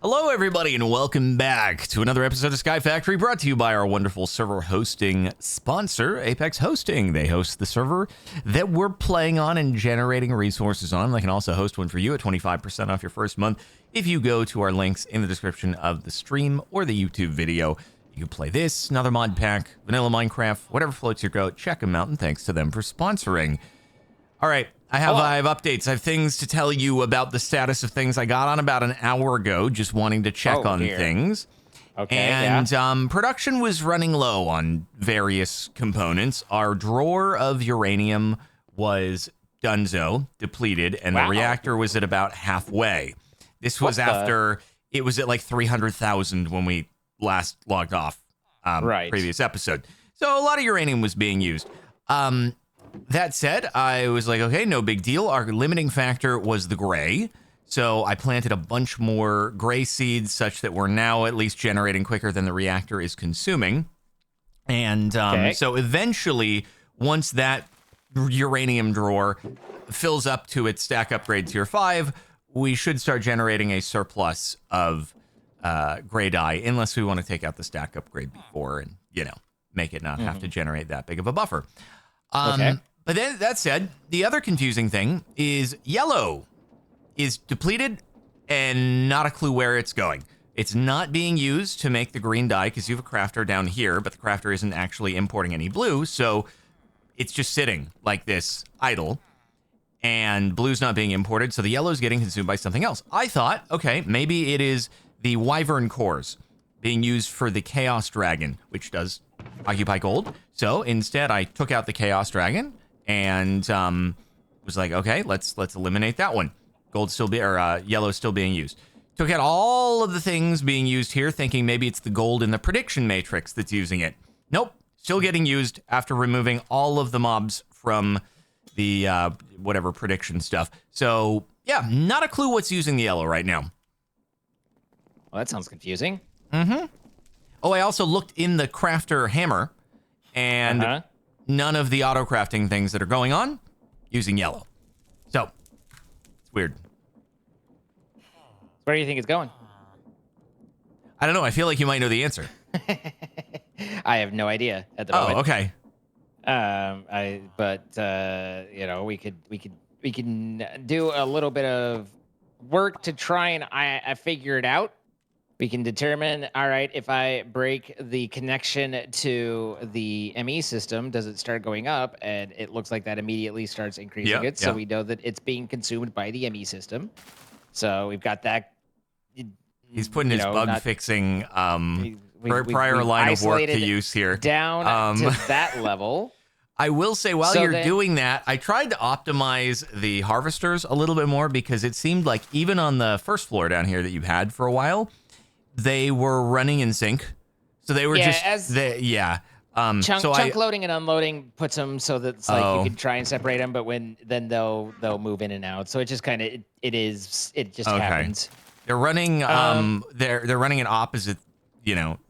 Hello, everybody, and welcome back to another episode of SkyFactory, brought to you by our wonderful server hosting sponsor, Apex Hosting. They host the server that we're playing on and generating resources on. They can also host one for you at 25% off your first month if you go to our links in the description of the stream or the YouTube video. You can play this, another mod pack, vanilla Minecraft, whatever floats your goat. Check them out, and thanks to them for sponsoring. All right. I have updates. I have things to tell you about the status of things I got on about an hour ago, just wanting to check on things. Okay, and production was running low on various components. Our drawer of uranium was donezo, depleted, and the reactor was at about halfway. This was after it was at like 300,000 when we last logged off previous episode. So a lot of uranium was being used. That said, I was like, okay, no big deal. Our limiting factor was the gray. So I planted a bunch more gray seeds such that we're now at least generating quicker than the reactor is consuming. And so eventually, once that uranium drawer fills up to its stack upgrade tier 5, we should start generating a surplus of gray dye, unless we want to take out the stack upgrade before and, make it not have to generate that big of a buffer. But then that said, the other confusing thing is yellow is depleted and not a clue where it's going. It's not being used to make the green dye because you have a crafter down here, but the crafter isn't actually importing any blue. So it's just sitting like this idle and blue's not being imported. So the yellow is getting consumed by something else. I thought, okay, maybe it is the wyvern cores being used for the chaos dragon, which does occupy gold. So instead I took out the chaos dragon and was like, okay, let's eliminate that one. Yellow still being used. Took out all of the things being used here, thinking maybe it's the gold in the prediction matrix that's using it. Nope, still getting used after removing all of the mobs from the whatever prediction stuff. So yeah, not a clue what's using the yellow right now. Well, that sounds confusing. Oh, I also looked in the crafter hammer, and none of the auto crafting things that are going on using yellow. So it's weird. Where do you think it's going? I don't know. I feel like you might know the answer. I have no idea at the moment. Oh, okay. We can do a little bit of work to try and I figure it out. We can determine, all right, if I break the connection to the ME system, does it start going up? And it looks like that immediately starts increasing it. So we know that it's being consumed by the ME system. So we've got that. He's putting his bug fixing prior line of work to use here. Down to that level. I will say, while you're doing that, I tried to optimize the harvesters a little bit more because it seemed like even on the first floor down here that you had for a while, they were running in sync. So they were chunk loading and unloading puts them so that it's like you can try and separate them, but then they'll move in and out. So it just kind of it just happens. They're running they're running in opposite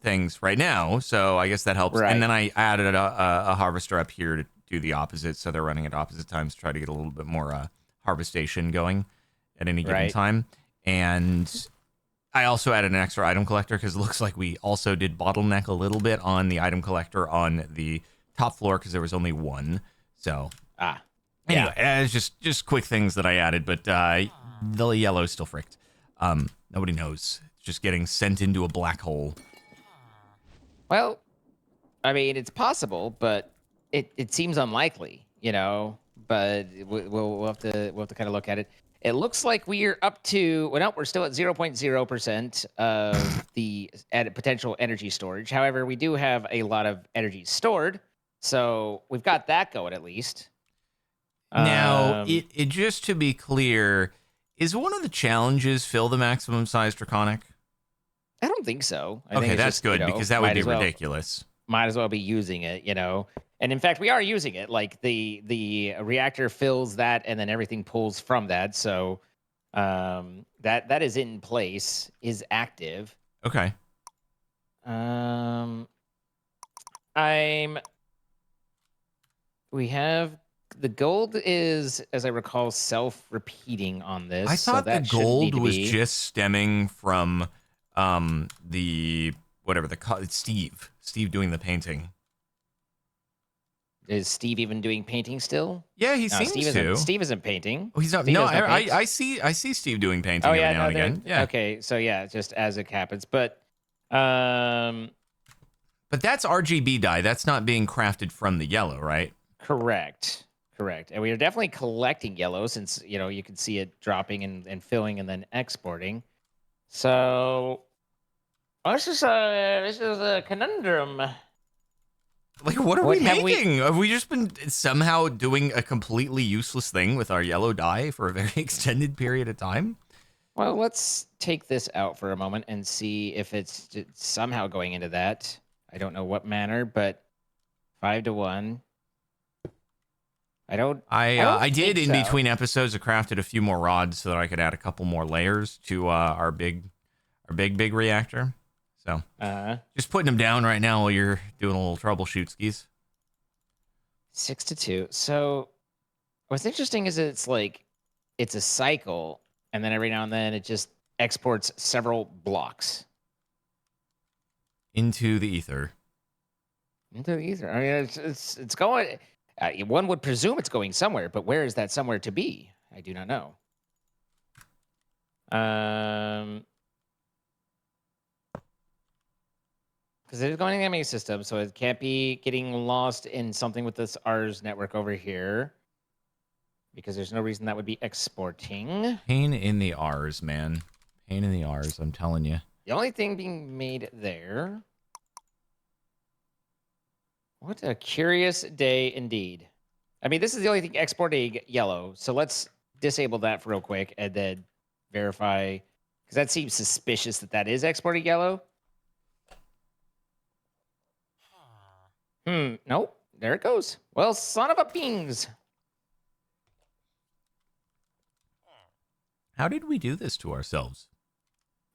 things right now, so I guess that helps. Right. And then I added a harvester up here to do the opposite, so they're running at opposite times to try to get a little bit more harvestation going at any given time. And I also added an extra item collector because it looks like we also did bottleneck a little bit on the item collector on the top floor because there was only one. So anyway, it's just quick things that I added, but the yellow's still fricked. Nobody knows. It's just getting sent into a black hole. Well, I mean, it's possible, but it seems unlikely, but we'll have to kind of look at it. It looks like we're up to, we're still at 0.0% of the potential energy storage. However, we do have a lot of energy stored, so we've got that going at least. Now, it just to be clear, is one of the challenges fill the maximum size Draconic? I don't think so. I think it's that's just, good because that would be ridiculous. Might as well be using it, And in fact, we are using it. Like the reactor fills that, and then everything pulls from that. So that is in place, is active. Okay. We have the gold is, as I recall, self-repeating on this. I thought the gold was just stemming from the whatever it's Steve doing the painting. Is Steve even doing painting still? Yeah, he No, seems to. Steve isn't painting. Oh, he's not. Steve No, does not paint. I see Steve doing painting Oh every yeah, now no, and again. Yeah. Okay, so yeah, just as it happens, but But that's RGB dye. That's not being crafted from the yellow, right? correct, and we are definitely collecting yellow since you can see it dropping and filling and then exporting. So this is a conundrum. Like, what are What we have we- making? Have we just been somehow doing a completely useless thing with our yellow dye for a very extended period of time? Well, let's take this out for a moment and see if it's somehow going into that. I don't know what manner, but 5-1. I did in so. between episodes. I crafted a few more rods so that I could add a couple more layers to our big reactor. So just putting them down right now while you're doing a little troubleshoot skis. 6-2. So what's interesting is it's a cycle, and then every now and then it just exports several blocks Into the ether. into the ether. I mean, it's going. One would presume it's going somewhere, but where is that somewhere to be? I do not know. Because it is going in the MA system, so it can't be getting lost in something with this Rs network over here. Because there's no reason that would be exporting. Pain in the R's, man. Pain in the R's, I'm telling you. The only thing being made there. What a curious day indeed. I mean, this is the only thing exporting yellow. So let's disable that real quick and then verify. Because that seems suspicious that is exporting yellow. Nope. There it goes. Well, son of a beans. How did we do this to ourselves?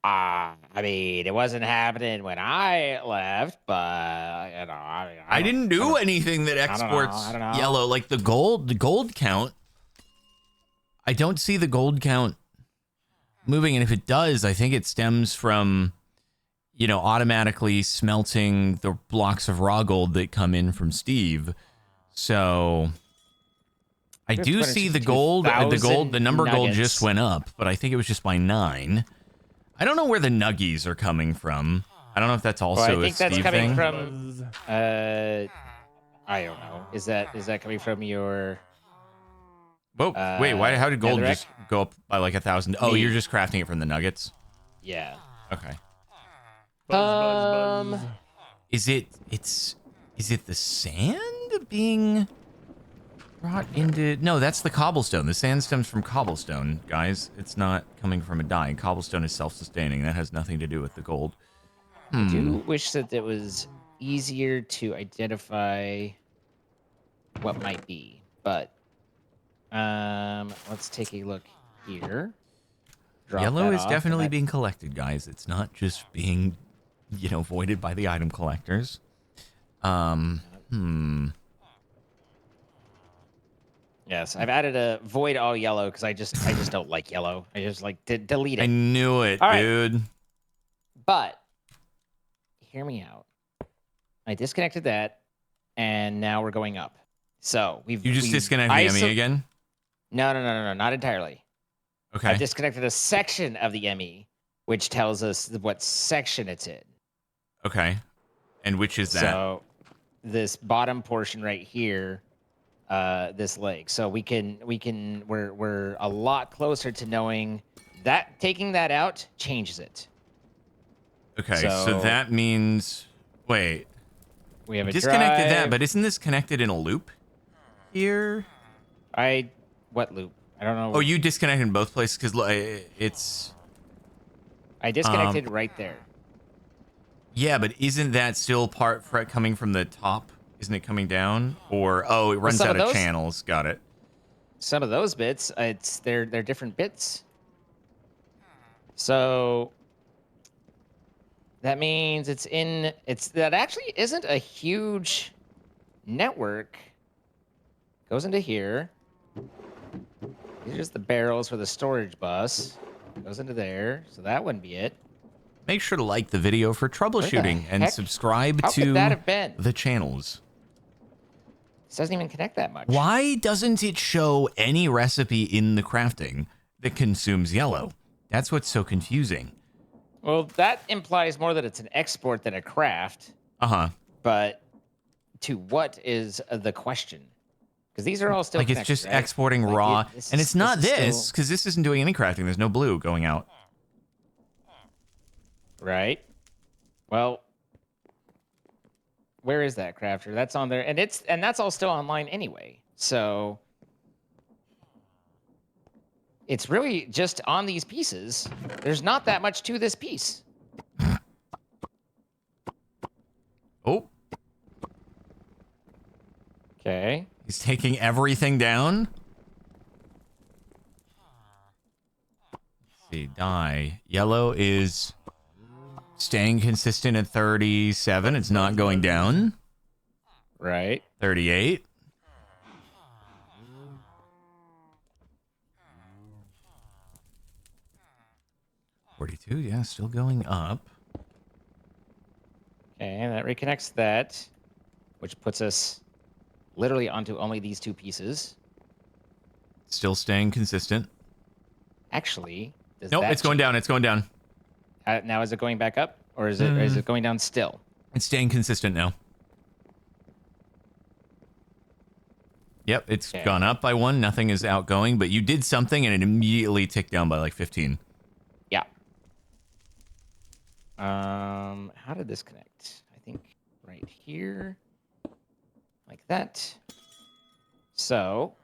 I mean, it wasn't happening when I left, but I didn't do anything that exports I don't know. yellow. Like the gold count. I don't see the gold count moving, and if it does, I think it stems from automatically smelting the blocks of raw gold that come in from Steve. So I do see the number gold just went up, but I think it was just by 9. I don't know where the nuggies are coming from. I don't know if that's also I think a that's Steve coming thing. from. I don't know. Is that coming from your? Whoa, wait, why? How did gold netherrack? just go up by like 1,000? Oh, Me. you're just crafting it from the nuggets. Yeah. Okay. Buzz. Is it the sand being brought into? No, that's the cobblestone. The sand stems from cobblestone, guys. It's not coming from a dye. Cobblestone is self-sustaining. That has nothing to do with the gold. I do wish that it was easier to identify what might be, but let's take a look here. Drop Yellow that is off, definitely and being collected, guys. It's not just being, voided by the item collectors. Yes, I've added a void all yellow because I just don't like yellow. I just like delete it. I knew it, All right. dude. But hear me out. I disconnected that, and now we're going up. So You just disconnected the ME again? No, not entirely. Okay. I disconnected a section of the ME, which tells us what section it's in. Okay. And which is that? So this bottom portion right here, this leg. So we're a lot closer to knowing that taking that out changes it. Okay, so that means wait. We have a disconnected drive. that, but isn't this connected in a loop here? What loop? I don't know. Oh, you disconnected in both places because it's. I disconnected right there. Yeah, but isn't that still coming from the top? Isn't it coming down? Or it runs out of channels. Got it. Some of those bits, they're different bits. So that means that actually isn't a huge network. Goes into here. These are just the barrels for the storage bus. Goes into there, so that wouldn't be it. make sure to like the video for troubleshooting and heck? subscribe How to could that have been? the channels. This doesn't even connect that much. Why doesn't it show any recipe in the crafting that consumes yellow? That's what's so confusing. Well, that implies more that it's an export than a craft. Uh-huh. But to what is the question? Because these are all still like it's just right? exporting like raw, and it's not this because this isn't doing any crafting. There's no blue going out. Right. Well, where is that crafter? That's on there, and that's all still online anyway. So it's really just on these pieces. There's not that much to this piece. Oh. Okay. He's taking everything down. Let's see, dye. Yellow is staying consistent at 37. It's not going down. Right. 38. $42, yeah, still going up. Okay, and that reconnects that, which puts us literally onto only these two pieces. Still staying consistent. Actually, does Nope, that it's going down. It's going down. now is it going back up, or is it going down still? It's staying consistent now. Yep, it's Okay. gone up by 1. Nothing is outgoing, but you did something and it immediately ticked down by like 15. Yeah. How did this connect? I think right here, like that. So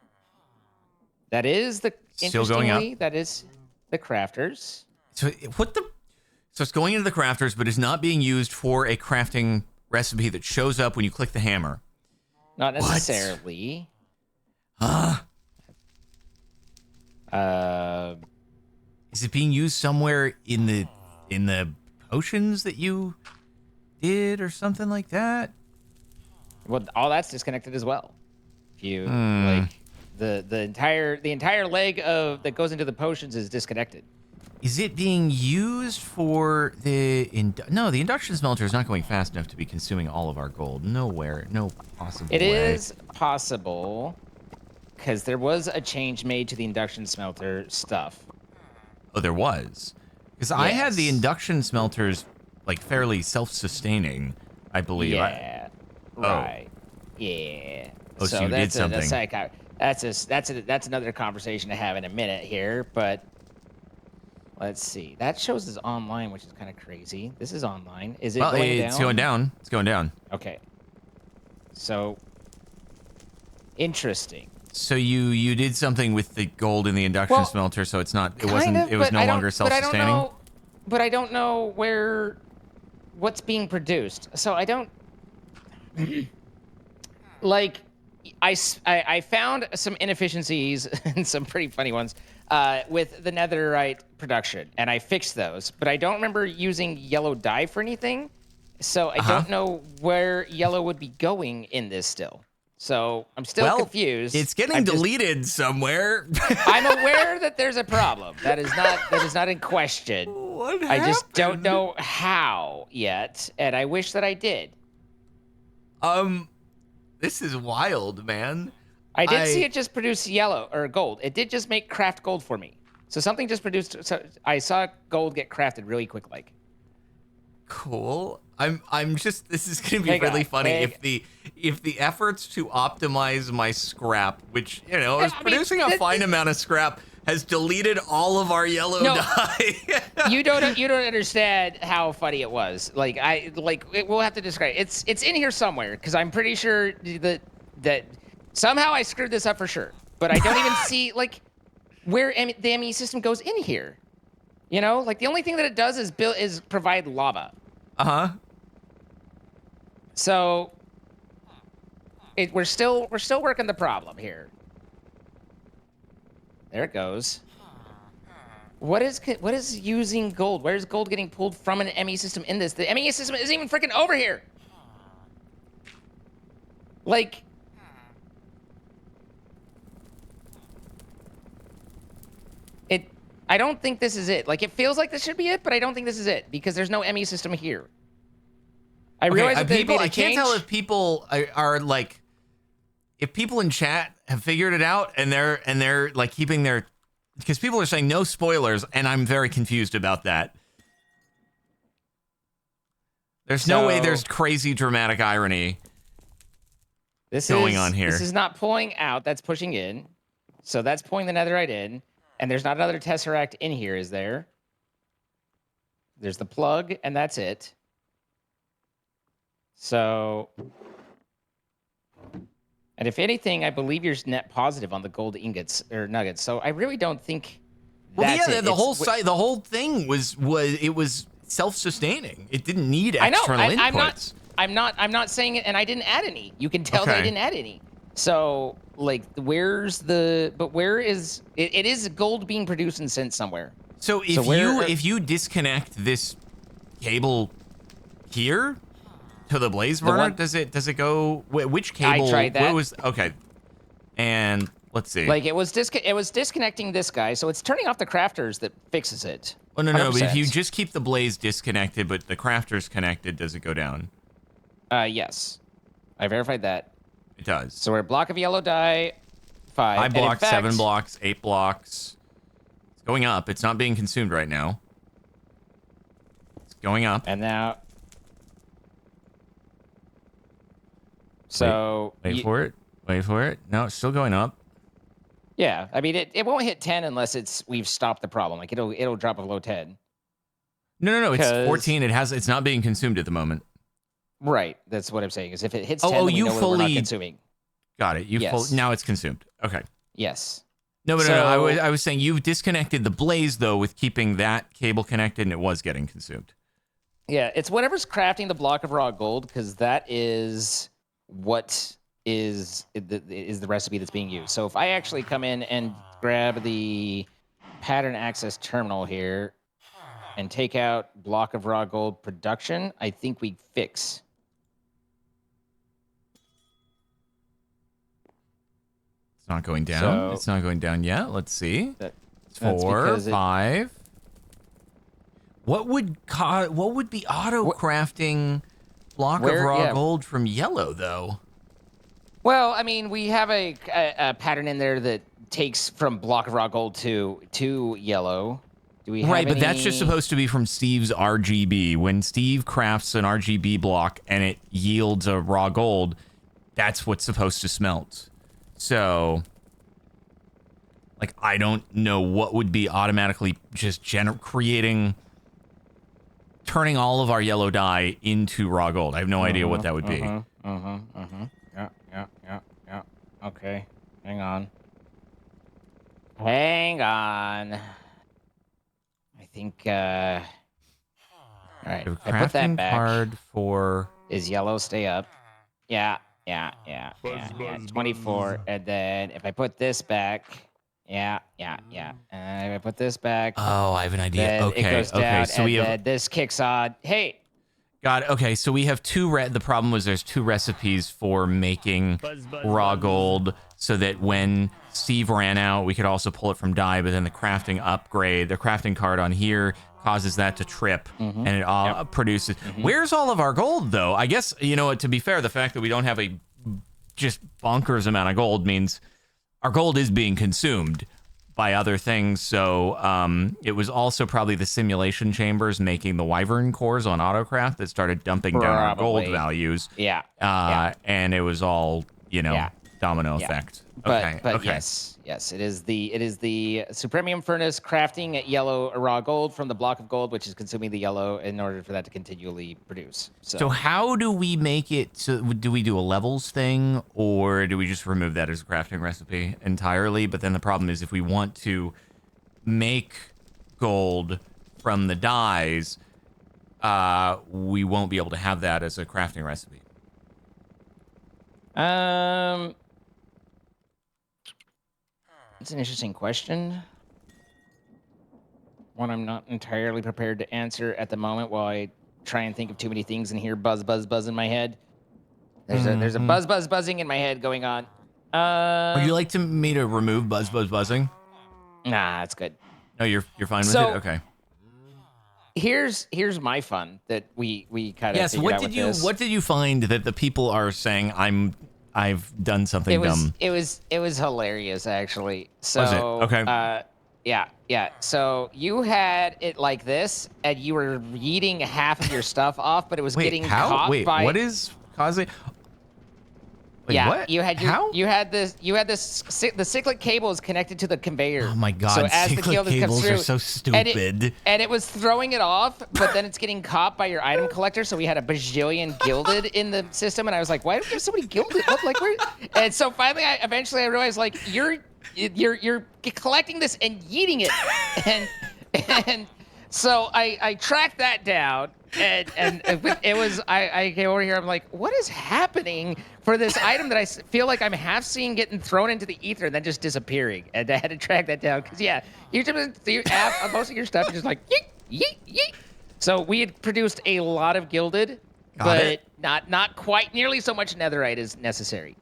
that is the Still going up. interestingly, that is the crafters. So what the? So it's going into the crafters, but is not being used for a crafting recipe that shows up when you click the hammer. Not necessarily. Is it being used somewhere in the potions that you did or something like that? Well, all that's disconnected as well. If you like the entire leg of that goes into the potions is disconnected. Is it being used for the no? The induction smelter is not going fast enough to be consuming all of our gold. Nowhere, no possible It way. is possible because there was a change made to the induction smelter stuff. Oh, there was. Because I had the Yes. induction smelters like fairly self-sustaining, I believe. Yeah. Right. Yeah. Oh, so you did something. That's another conversation to have in a minute here, but let's see. That shows us online, which is kind of crazy. This is online. Is it Well, going it's down? going down. It's going down. Okay. So interesting. So you did something with the gold in the induction smelter, so it's not. It wasn't. It was no longer self-sustaining. But I don't know what's being produced. So I don't like. I found some inefficiencies and some pretty funny ones with the netherite production, and I fixed those. But I don't remember using yellow dye for anything, so I don't know where yellow would be going in this still. So I'm still confused. It's getting deleted somewhere. I'm aware that there's a problem. That is not in question. What happened? I just don't know how yet, and I wish that I did. This is wild, man. I did see it just produce yellow or gold. It did just make craft gold for me. So something just produced. So I saw gold get crafted really quick, like. Cool. I'm just. This is gonna be really funny if the efforts to optimize my scrap, which is producing a fine amount of scrap, has deleted all of our yellow dye. you don't understand how funny it was. We'll have to describe it. It's in here somewhere because I'm pretty sure that somehow I screwed this up for sure. But I don't even see where the ME system goes in here. The only thing that it does is provide lava. So we're still working the problem here. There it goes. What is using gold? Where is gold getting pulled from an ME system in this? The ME system isn't even freaking over here. I don't think this is it. Like, it feels like this should be it, but I don't think this is it because there's no ME system here. I realize that people. I I can't tell if people are like, if people in chat have figured it out and they're like keeping their, because people are saying no spoilers, and I'm very confused about that. There's no way there's crazy dramatic irony going on here. This is not pulling out. That's pushing in. So that's pulling the netherite in. And there's not another tesseract in here, is there? There's the plug, and that's it. So, and if anything, I believe you're net positive on the gold ingots or nuggets. So I really don't think that's it. The whole site, the whole thing was self-sustaining. It didn't need external inputs. I'm not saying it, and I didn't add any. You can tell that I didn't add any. So, like, where is it is gold being produced and sent somewhere. So if you disconnect this cable here to the blaze burner, does it go? Which cable? I tried that. Okay, and let's see. Like it was disconnecting this guy, so it's turning off the crafters that fixes it. Oh no, but if you just keep the blaze disconnected but the crafters connected, does it go down? Yes, I verified that. It does. So we're a block of yellow dye, 5. 5 blocks, 7 blocks, 8 blocks. It's going up. It's not being consumed right now. It's going up. And now. So. Wait for it. Wait for it. No, it's still going up. Yeah, I mean it won't hit 10 unless we've stopped the problem. Like it'll drop below 10. No. It's 14. It's not being consumed at the moment. Right, that's what I'm saying. Is if it hits 10, then we know we're not consuming. Got it. Now it's consumed. Okay. Yes. No, but no. I was saying you've disconnected the blaze though with keeping that cable connected, and it was getting consumed. Yeah, it's whatever's crafting the block of raw gold, because that is what is the recipe that's being used. So if I actually come in and grab the pattern access terminal here and take out block of raw gold production, I think we fix. It's not going down. It's not going down yet. Let's see. 4, 5. What would be auto crafting block of raw gold from yellow though? Well, I mean, we have a pattern in there that takes from block of raw gold to yellow. Do we have right, but that's just supposed to be from Steve's RGB. When Steve crafts an RGB block and it yields a raw gold, that's what's supposed to smelt. So, like, I don't know what would be automatically just turning all of our yellow dye into raw gold. I have no idea what that would be. Yeah. Okay, hang on. I think, all right, I put that back. Card for... Is yellow stay up? Yeah. 24, and then if I put this back, and if I put this back... Oh, I have an idea. Okay, it goes down, so we have... this kicks on. Hey! Got it. Okay, so we have the problem was there's 2 recipes for making raw gold, so that when Steve ran out, we could also pull it from dye, but then the crafting card on here causes that to trip, and it all produces. Where's all of our gold, though? I guess, to be fair, the fact that we don't have a just bonkers amount of gold means our gold is being consumed by other things. So it was also probably the simulation chambers making the wyvern cores on Autocraft that started dumping down our gold values. And it was all, domino effect. But yes, it is the Supremium Furnace crafting at yellow raw gold from the block of gold, which is consuming the yellow in order for that to continually produce. So how do we make it? So do we do a levels thing, or do we just remove that as a crafting recipe entirely? But then the problem is if we want to make gold from the dyes, we won't be able to have that as a crafting recipe. It's an interesting question. One I'm not entirely prepared to answer at the moment while I try and think of too many things and hear buzz in my head. There's a buzz buzzing in my head going on. Would you like me to remove buzzing? Nah, it's good. No, you're fine with So it. Okay. here's my fun that we kind of Yes. figured out with this. What did you find that the people are saying I've done something dumb? It was hilarious actually. Was it? So Okay. yeah. So you had it like this, and you were yeeting half of your stuff off, but it was Wait, getting how? caught Wait, by. what is causing? Wait, Yeah, what? you had How? the cyclic cable is connected to the conveyor. Oh my God! So as the Cyclic gilded comes cables through, are so stupid. and it was throwing it off, but then it's getting caught by your item collector. So we had a bajillion gilded in the system, and I was like, why do we have so many gilded? What, like where? And so finally, eventually I realized like you're collecting this and yeeting it, and so I tracked that down. And it was I came over here. I'm like, what is happening for this item that I feel like I'm half seeing getting thrown into the ether and then just disappearing? And I had to track that down because yeah, you have most of your stuff is just like yeet yeet yeet. So we had produced a lot of gilded, but not quite nearly so much netherite as necessary.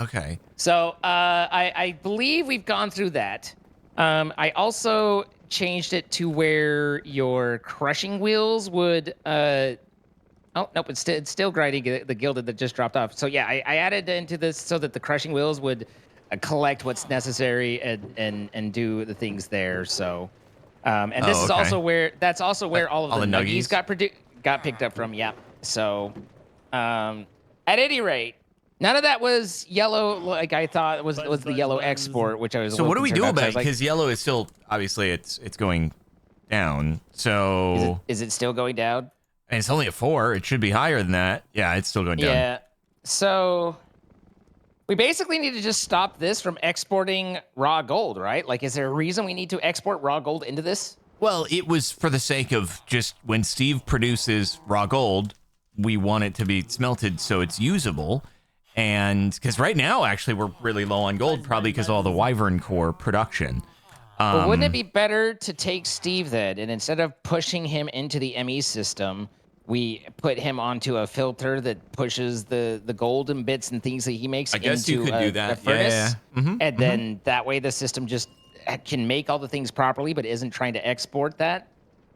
Okay. So I believe we've gone through that. I also changed it to where your crushing wheels would oh nope, it's still grinding the gilded that just dropped off. So yeah, I added into this so that the crushing wheels would collect what's necessary and do the things there. So and this is okay. also where all of the nuggies got picked up from. Yeah. So at any rate, none of that was yellow like I thought was the yellow export, which I was. So what do we do about it? Like, Because yellow is still obviously it's going down. So is it still going down? and it's only a 4. It should be higher than that. Yeah, it's still going down. Yeah. So we basically need to just stop this from exporting raw gold, right? Like, is there a reason we need to export raw gold into this? Well, it was for the sake of just when Steve produces raw gold, we want it to be smelted so it's usable. And because right now, actually, we're really low on gold, probably because of all the Wyvern core production. But wouldn't it be better to take Steve then, and instead of pushing him into the ME system, we put him onto a filter that pushes the golden bits and things that he makes I guess into you could do that. a furnace, and then Mm-hmm. that way the system just can make all the things properly, but isn't trying to export that.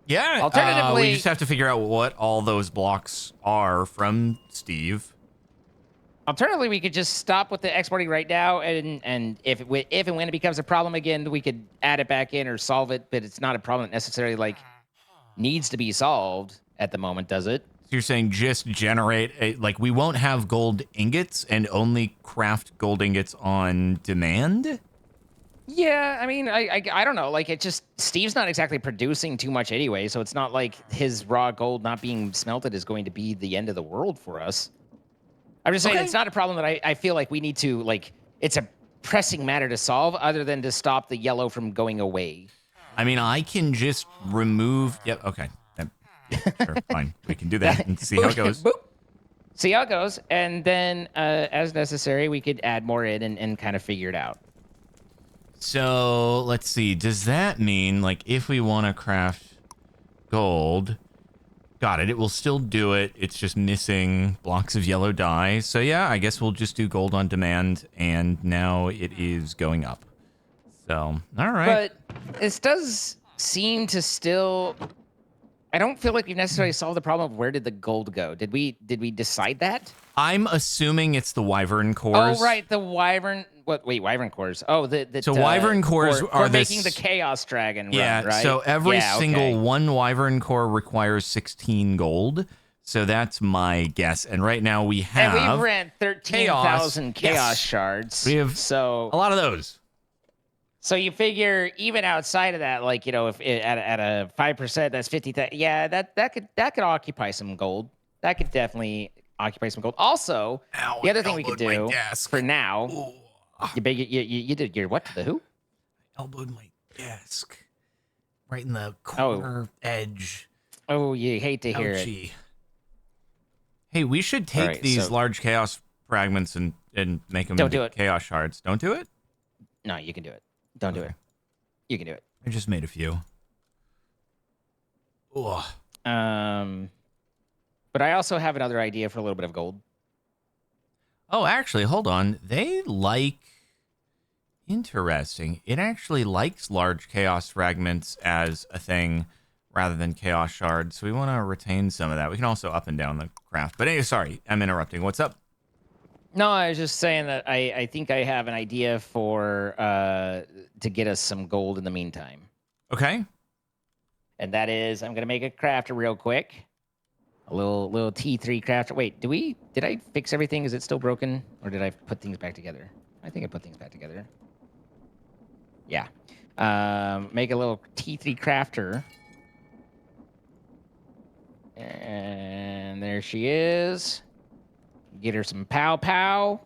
Yeah. Alternatively, we just have to figure out what all those blocks are from Steve. Alternatively, we could just stop with the exporting right now, and if and when it becomes a problem again, we could add it back in or solve it. But it's not a problem that necessarily like needs to be solved at the moment, does it? So you're saying just generate like we won't have gold ingots and only craft gold ingots on demand? Yeah, I mean, I don't know. Like, it just Steve's not exactly producing too much anyway, so it's not like his raw gold not being smelted is going to be the end of the world for us. I'm just saying Okay. it's not a problem that I feel like we need to like. It's a pressing matter to solve, other than to stop the yellow from going away. I mean, I can just remove. Yep. Okay. Yep. Yeah, sure. Fine. We can do that and see how it goes. Boop. See how it goes, and then as necessary, we could add more in and kind of figure it out. So let's see. Does that mean like if we want to craft gold? Got it. It will still do it. It's just missing blocks of yellow dye. So yeah, I guess we'll just do gold on demand, and now it is going up. So all right. But this does seem to still. I don't feel like we've necessarily solved the problem of where did the gold go. Did we decide that? I'm assuming it's the Wyvern cores. Oh right, the Wyvern. What? Wait, Wyvern cores. Oh, So Wyvern cores for are making the this- Chaos Dragon. Yeah, run, right? so every Yeah, single okay. one Wyvern core requires 16 gold. So that's my guess. And right now we have And we ran 13,000 Chaos Yes. shards. We have so a lot of those. So you figure even outside of that, like if at a 5%, that's 50,000. Yeah, that could occupy some gold. That could definitely occupy some gold. Also, Ow, the I other thing we could elbowed my do desk. for now, Ooh, you did your what to the who? elbowed my desk right in the corner edge. Oh, you hate to hear it. Ouchie. Hey, we should take right, these so- large chaos fragments and make them Don't into do it. chaos shards. Don't do it? No, you can do it. Don't do it. You can do it. I just made a few. Ugh. But I also have another idea for a little bit of gold. Oh, actually, hold on. They like Interesting. It actually likes large chaos fragments as a thing rather than chaos shards, so we want to retain some of that. We can also up and down the craft. But anyway, sorry, I'm interrupting. What's up? No, I was just saying that I think I have an idea for to get us some gold in the meantime. Okay. And that is, I'm gonna make a crafter real quick. A little T3 crafter. Wait, did I fix everything? Is it still broken, or did I put things back together? I think I put things back together. Yeah. Make a little T3 crafter. And there she is. Get her some pow pow.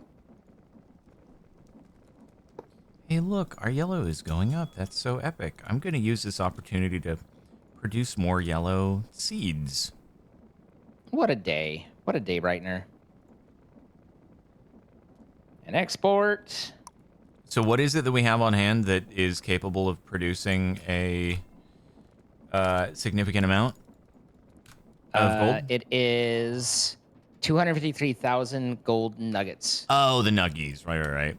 Hey, look, our yellow is going up. That's so epic. I'm going to use this opportunity to produce more yellow seeds. What a day. What a day, Brightener. And export. So what is it that we have on hand that is capable of producing a significant amount of gold? It is 253,000 gold nuggets. Oh, the nuggies. Right.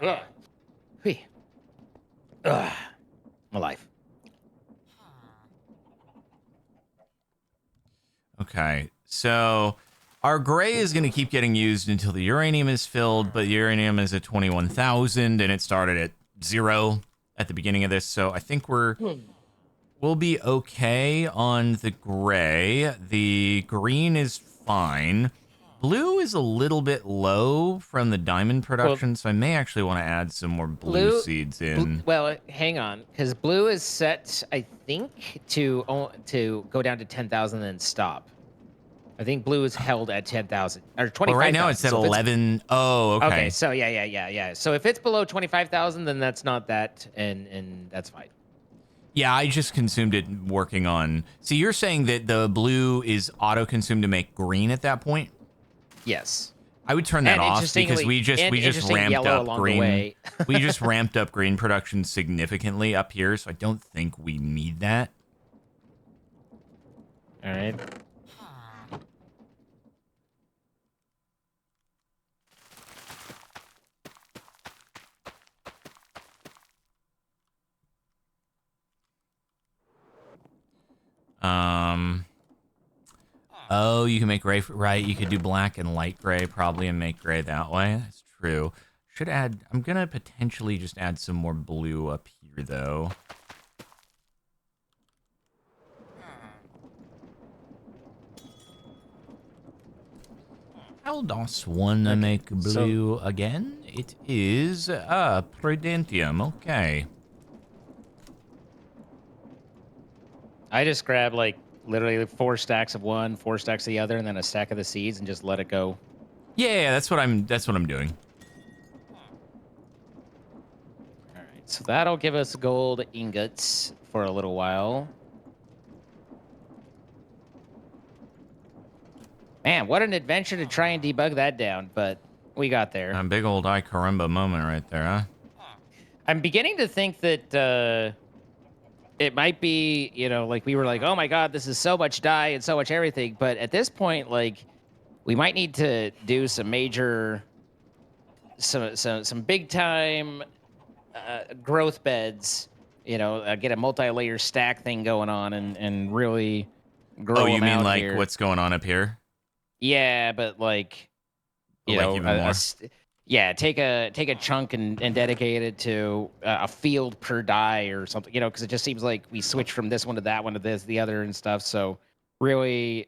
Ugh. Ugh. My life. Okay, so our gray is going to keep getting used until the uranium is filled, but the uranium is at 21,000, and it started at 0 at the beginning of this, so I think we'll be okay on the gray. The green is fine. Blue is a little bit low from the diamond production, so I may actually want to add some more blue seeds in. Well, hang on, because blue is set, I think, to go down to 10,000 and then stop. I think blue is held at 10,000 or 25,000. Well, right now it's at 11. Oh, okay. Okay, so yeah. So if it's below 25,000, then that's not that, and that's fine. Yeah, I just consumed it working on. So you're saying that the blue is auto-consumed to make green at that point? Yes. I would turn that off because we just ramped up green. We just ramped up green production significantly up here, so I don't think we need that. All right. Oh, you can make gray, right? You could do black and light gray probably and make gray that way. That's true. Should add, I'm gonna potentially just add some more blue up here though. How does one make blue again? It is Prudentium. Okay. I just grab like literally 4 stacks of one, 4 stacks of the other, and then a stack of the seeds, and just let it go. Yeah, that's what I'm doing. All right, so that'll give us gold ingots for a little while. Man, what an adventure to try and debug that down, but we got there. A big old I caramba moment right there, huh? I'm beginning to think that it might be, like we were like, oh my God, this is so much dye and so much everything. But at this point, like, we might need to do some major, some big time growth beds, get a multi-layer stack thing going on and really grow them out. Oh, you mean like here. What's going on up here? Yeah, but like, even more. Yeah, take a chunk and dedicate it to a field per die or something, because it just seems like we switch from this one to that one to this, the other and stuff. So really,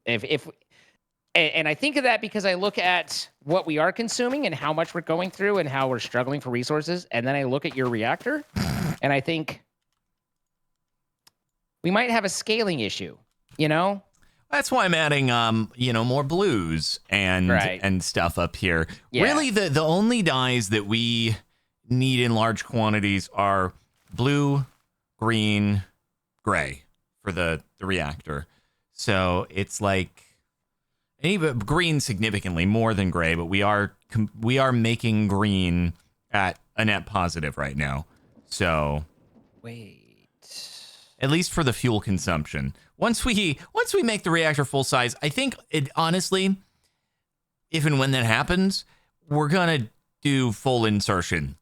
and I think of that because I look at what we are consuming and how much we're going through and how we're struggling for resources. And then I look at your reactor and I think we might have a scaling issue, That's why I'm adding, more blues and stuff up here. Yeah. Really, the only dyes that we need in large quantities are blue, green, gray for the reactor. So it's like, even green significantly more than gray, but we are making green at a net positive right now. So wait. at least for the fuel consumption. once we make the reactor full size, I think it honestly, if and when that happens, we're gonna do full insertion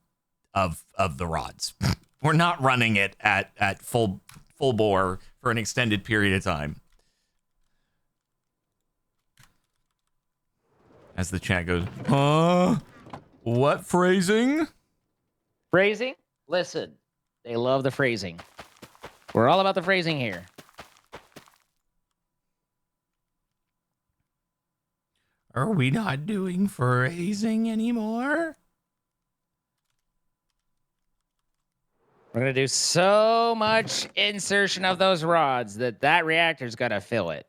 of the rods. We're not running it at full bore for an extended period of time. As the chat goes, huh? What phrasing? Phrasing? Listen, they love the phrasing. We're all about the phrasing here. Are we not doing phrasing anymore? We're going to do so much insertion of those rods that reactor's going to fill it.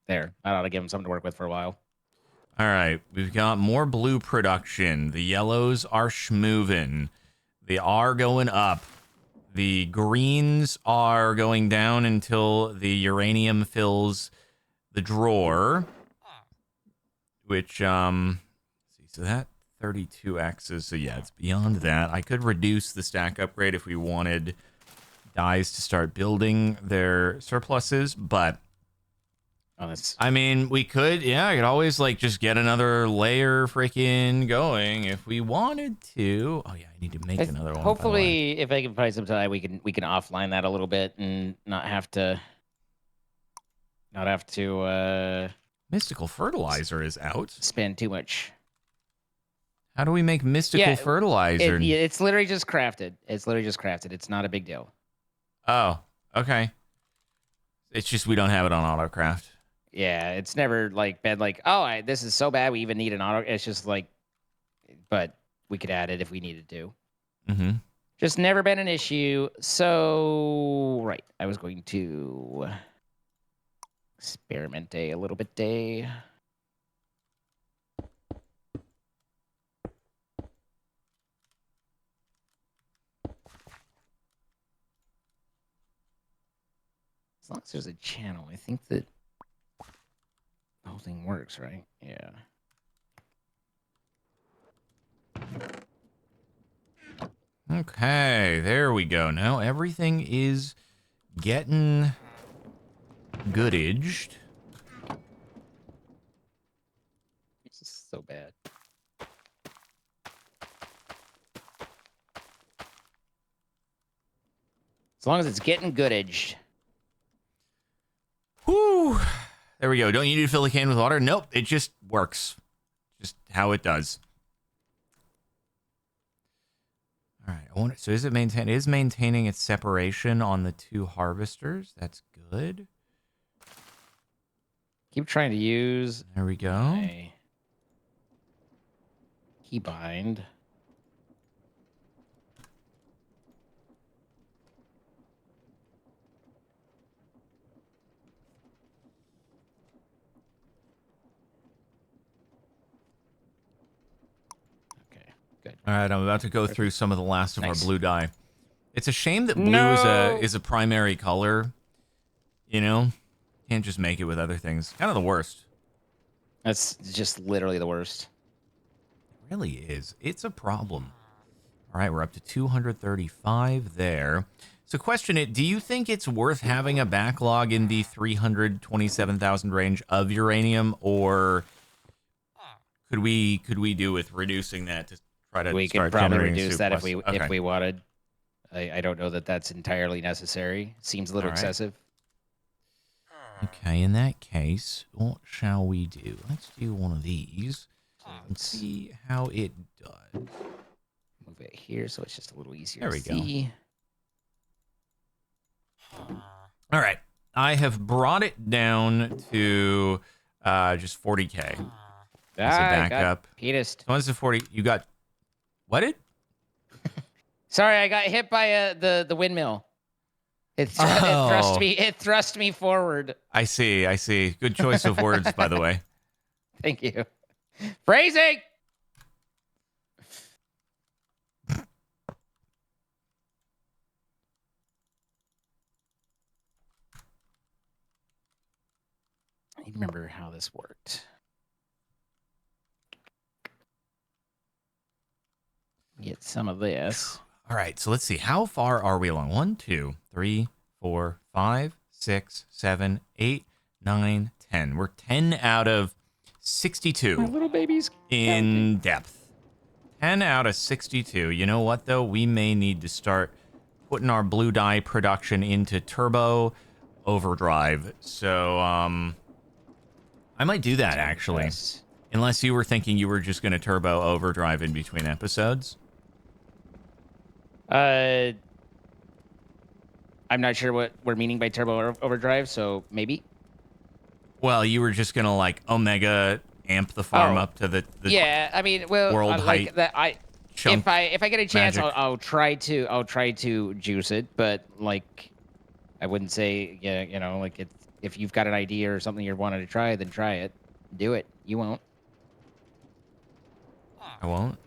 There. I ought to give them something to work with for a while. All right. We've got more blue production. The yellows are schmovin'. They are going up. The greens are going down until the uranium fills the drawer. Which, let's see. So that 32X's. So yeah, it's beyond that. I could reduce the stack upgrade if we wanted dyes to start building their surpluses, but I mean, we could, yeah, I could always like just get another layer freaking going if we wanted to. Oh yeah, I need to make another one. Hopefully, if I can find some time, we can offline that a little bit and not have to Mystical fertilizer is out. Spend too much. How do we make mystical fertilizer? It's literally just crafted. It's not a big deal. Oh, okay. It's just we don't have it on autocraft. Yeah, it's never like been like, oh, this is so bad we even need an auto. It's just like, but we could add it if we needed to. Mm-hmm. Just never been an issue. So, right, I was going to experiment a little bit day. As long as there's a channel, I think that the whole thing works, right? Yeah. Okay, there we go. Now everything is getting goodaged. This is so bad. As long as it's getting goodaged. Whew. There we go. Don't you need to fill the can with water? Nope. It just works. Just how it does. All right. I wonder, so is it maintaining its separation on the two harvesters? That's good. Keep trying to use. There we go. Keybind. All right, I'm about to go through some of the last of our blue dye. It's a shame that blue is a primary color. You know, can't just make it with other things. Kind of the worst. That's just literally the worst. It really is. It's a problem. All right, we're up to 235 there. So question it, do you think it's worth having a backlog in the 327,000 range of uranium, or could we do with reducing that to try to we could probably reduce that if we wanted. I don't know that that's entirely necessary. Seems a little excessive. Okay, in that case, what shall we do? Let's do one of these and see how it does. Move it here so it's just a little easier there we to see. Go. All right, I have brought it down to just 40K as a backup. Penis. Once to 40, you got what? Sorry, I got hit by the windmill. It thrust me forward. I see. Good choice of words, by the way. Thank you. Phrasing. I need to remember how this worked. Get some of this. All right, so let's see. How far are we along? 1, 2, 3, 4, 5, 6, 7, 8, 9, 10. We're 10 out of 62 My little baby's in counting. depth. 10 out of 62. You know what, though? We may need to start putting our blue dye production into turbo overdrive. So, I might do that, actually. Yes. Unless you were thinking you were just going to turbo overdrive in between episodes. I'm not sure what we're meaning by turbo overdrive, so maybe. Well, you were just going to, like, Omega amp the farm Oh. up to the Yeah, I mean, well, world height like that. chunk If I get a chance, magic. I'll try to juice it, but like, I wouldn't say, yeah, you know, like if you've got an idea or something you're wanting to try, then try it, do it. You won't. I won't.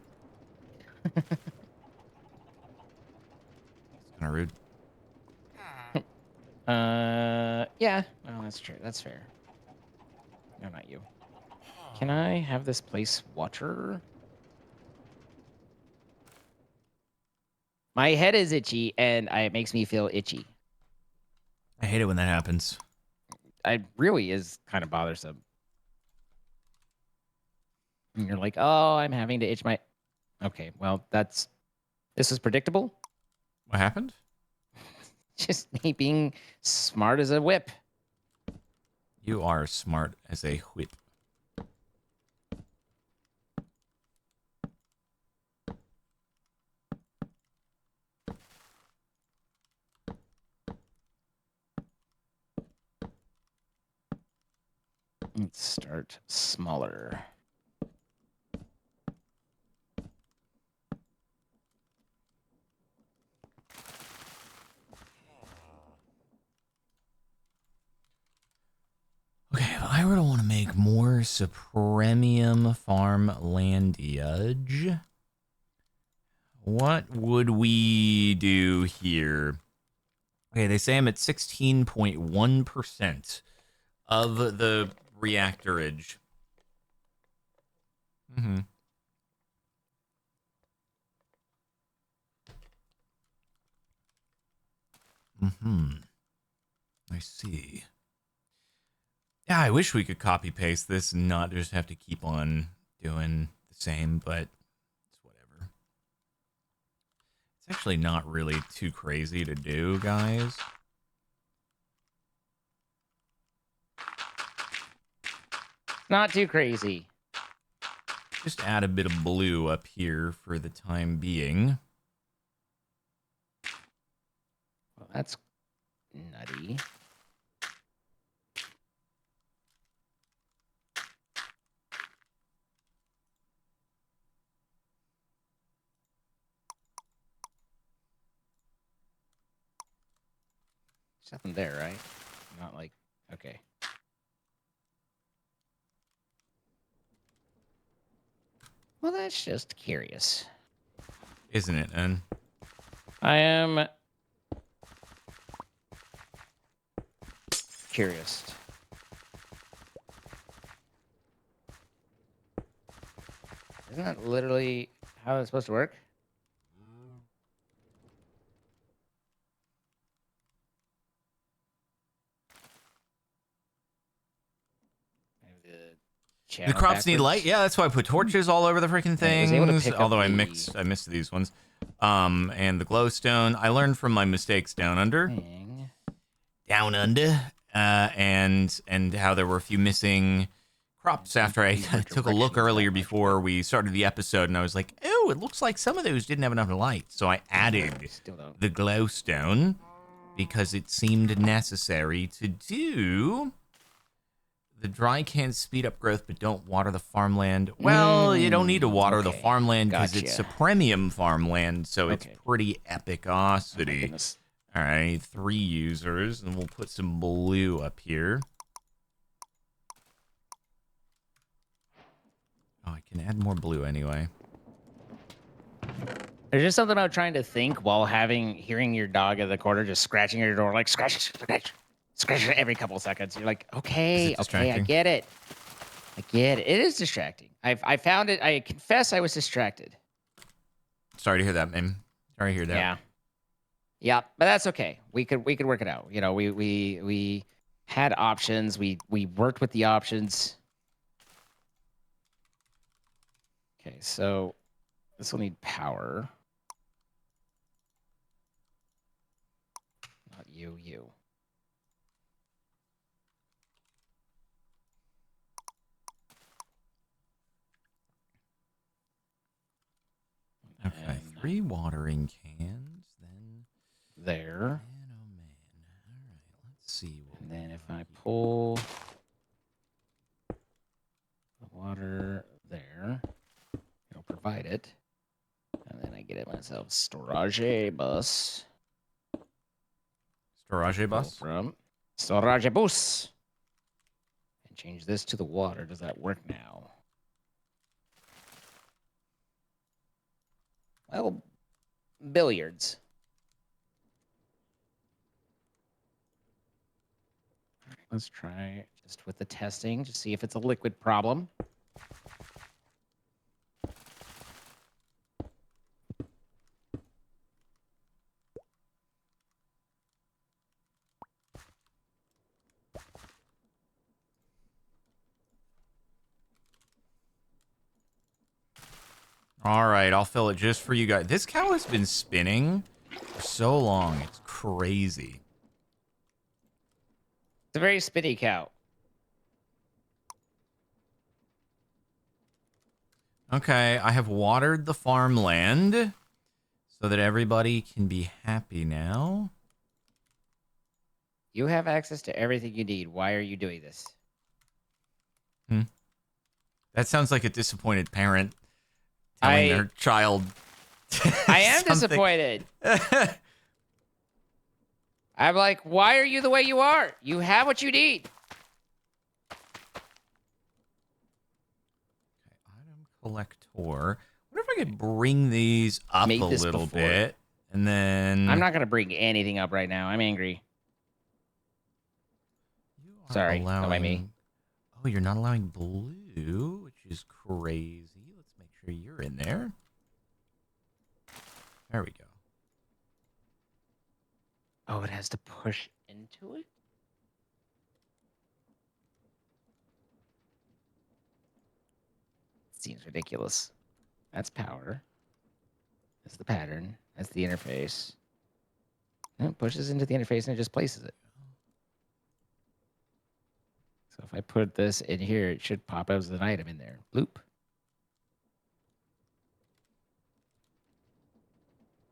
It's kind of rude. Yeah. Well, that's true. That's fair. No, not you. Can I have this place water? My head is itchy, and it makes me feel itchy. I hate it when that happens. It really is kind of bothersome. And you're like, oh, I'm having to itch my. Okay, well, this is predictable. What happened? Just me being smart as a whip. You are smart as a whip. Let's start smaller. Okay, if I were to want to make more Supremium farmlandiage, what would we do here? Okay, they say I'm at 16.1% of the reactorage. Mm-hmm. Mm-hmm. I see. Yeah, I wish we could copy paste this and not just have to keep on doing the same, but it's whatever. It's actually not really too crazy to do, guys. Not too crazy. Just add a bit of blue up here for the time being. Well, that's nutty. There's nothing there, right? Not like, okay. Well, that's just curious. Isn't it, N? I am curious. Isn't that literally how it's supposed to work? The crops need light. Yeah, that's why I put torches all over the freaking things. Although I missed these ones. And the glowstone. I learned from my mistakes down under. Down under. And how there were a few missing crops after I took a look earlier before we started the episode, and I was like, oh, it looks like some of those didn't have enough light. So I added the glowstone because it seemed necessary to do. The dry can speed up growth, but don't water the farmland. Well, you don't need to water the farmland because it's a premium farmland, so it's pretty epicosity. All right, 3 users, and we'll put some blue up here. Oh, I can add more blue anyway. There's just something about trying to think while hearing your dog at the corner just scratching at your door, like scratch every couple of seconds. You're like, okay, I get it. It is distracting. I found it. I confess I was distracted. Sorry to hear that, man. Sorry to hear that. Yeah. Yeah, but that's okay. We could work it out. You know, we had options. We worked with the options. Okay, so this will need power. Not you, you. Okay, And 3 watering cans, then there. man, oh man. All right, let's see. What And we then if got I here. pull the water there, it'll provide it. And then I get it myself. Storage bus. Storage Pull bus. from storage bus. And change this to the water. Does that work now? Well, billiards. Let's try just with the testing to see if it's a liquid problem. All right, I'll fill it just for you guys. This cow has been spinning for so long. It's crazy. It's a very spitty cow. Okay, I have watered the farmland so that everybody can be happy now. You have access to everything you need. Why are you doing this? That sounds like a disappointed parent telling their child. I am disappointed. I'm like, why are you the way you are? You have what you need. Item collector. What if I could bring these up a little bit, and then I'm not gonna bring anything up right now. I'm angry. Sorry, not by me. Oh, you're not allowing blue, which is crazy. Let's make sure you're in there. There we go. Oh, it has to push into it? Seems ridiculous. That's power. That's the pattern. That's the interface. And it pushes into the interface and it just places it. So if I put this in here, it should pop as an item in there. Loop.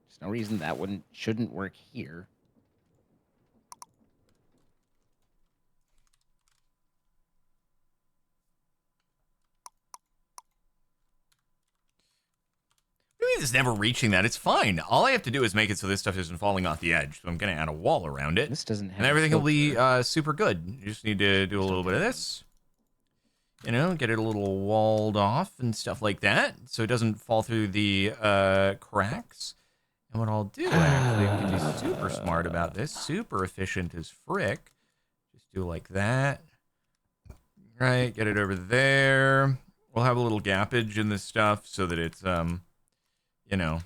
There's no reason that shouldn't work here. It's never reaching that. It's fine. All I have to do is make it so this stuff isn't falling off the edge. So I'm going to add a wall around it. This doesn't have and everything will be super good. You just need to do a little bit of this. You know, get it a little walled off and stuff like that. So it doesn't fall through the cracks. And what I'll do, actually, I can be super smart about this. Super efficient as frick. Just do like that. Right, get it over there. We'll have a little gappage in this stuff so that it's, you know,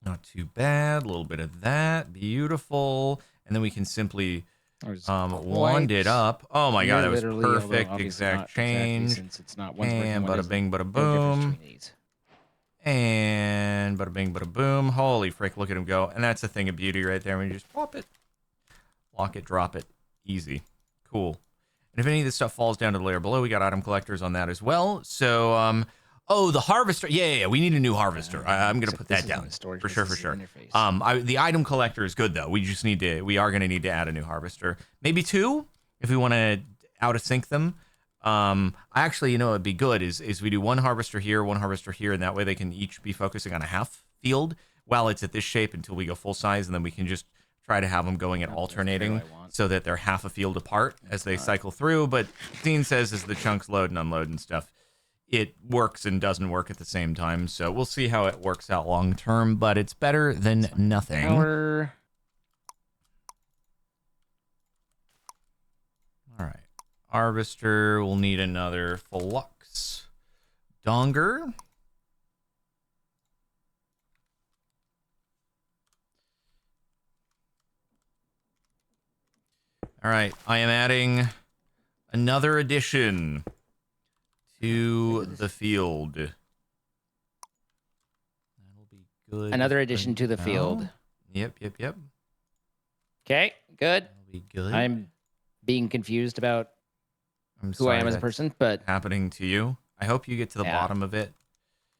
not too bad. A little bit of that. Beautiful. And then we can simply wand it up. Oh my god, that was perfect. Exact change. Exactly, since it's not and bada bing, bada boom. And bada bing, bada boom. Holy frick, look at him go. And that's a thing of beauty right there. When you just pop it, lock it, drop it. Easy. Cool. And if any of this stuff falls down to the layer below, we got item collectors on that as well. So, oh, the harvester. Yeah. We need a new harvester. I'm going to put that down for sure. The item collector is good though. We are going to need to add a new harvester. Maybe 2 if we want to out of sync them. Actually, you know, it'd be good is we do 1 harvester here, 1 harvester here. And that way they can each be focusing on a half field while it's at this shape until we go full size. And then we can just try to have them going and alternating so that they're half a field apart as they cycle through. But Dean says as the chunks load and unload and stuff, it works and doesn't work at the same time. So we'll see how it works out long term, but it's better than nothing. Power. All right. Harvester will need another flux. Donger. All right, I am adding another addition to the field. That'll be good. Another addition to the now. field. Yep. Okay, good. That'll be good. I'm being confused about I'm who I sorry am as a that's person, but happening to you. I hope you get to the Yeah. bottom of it.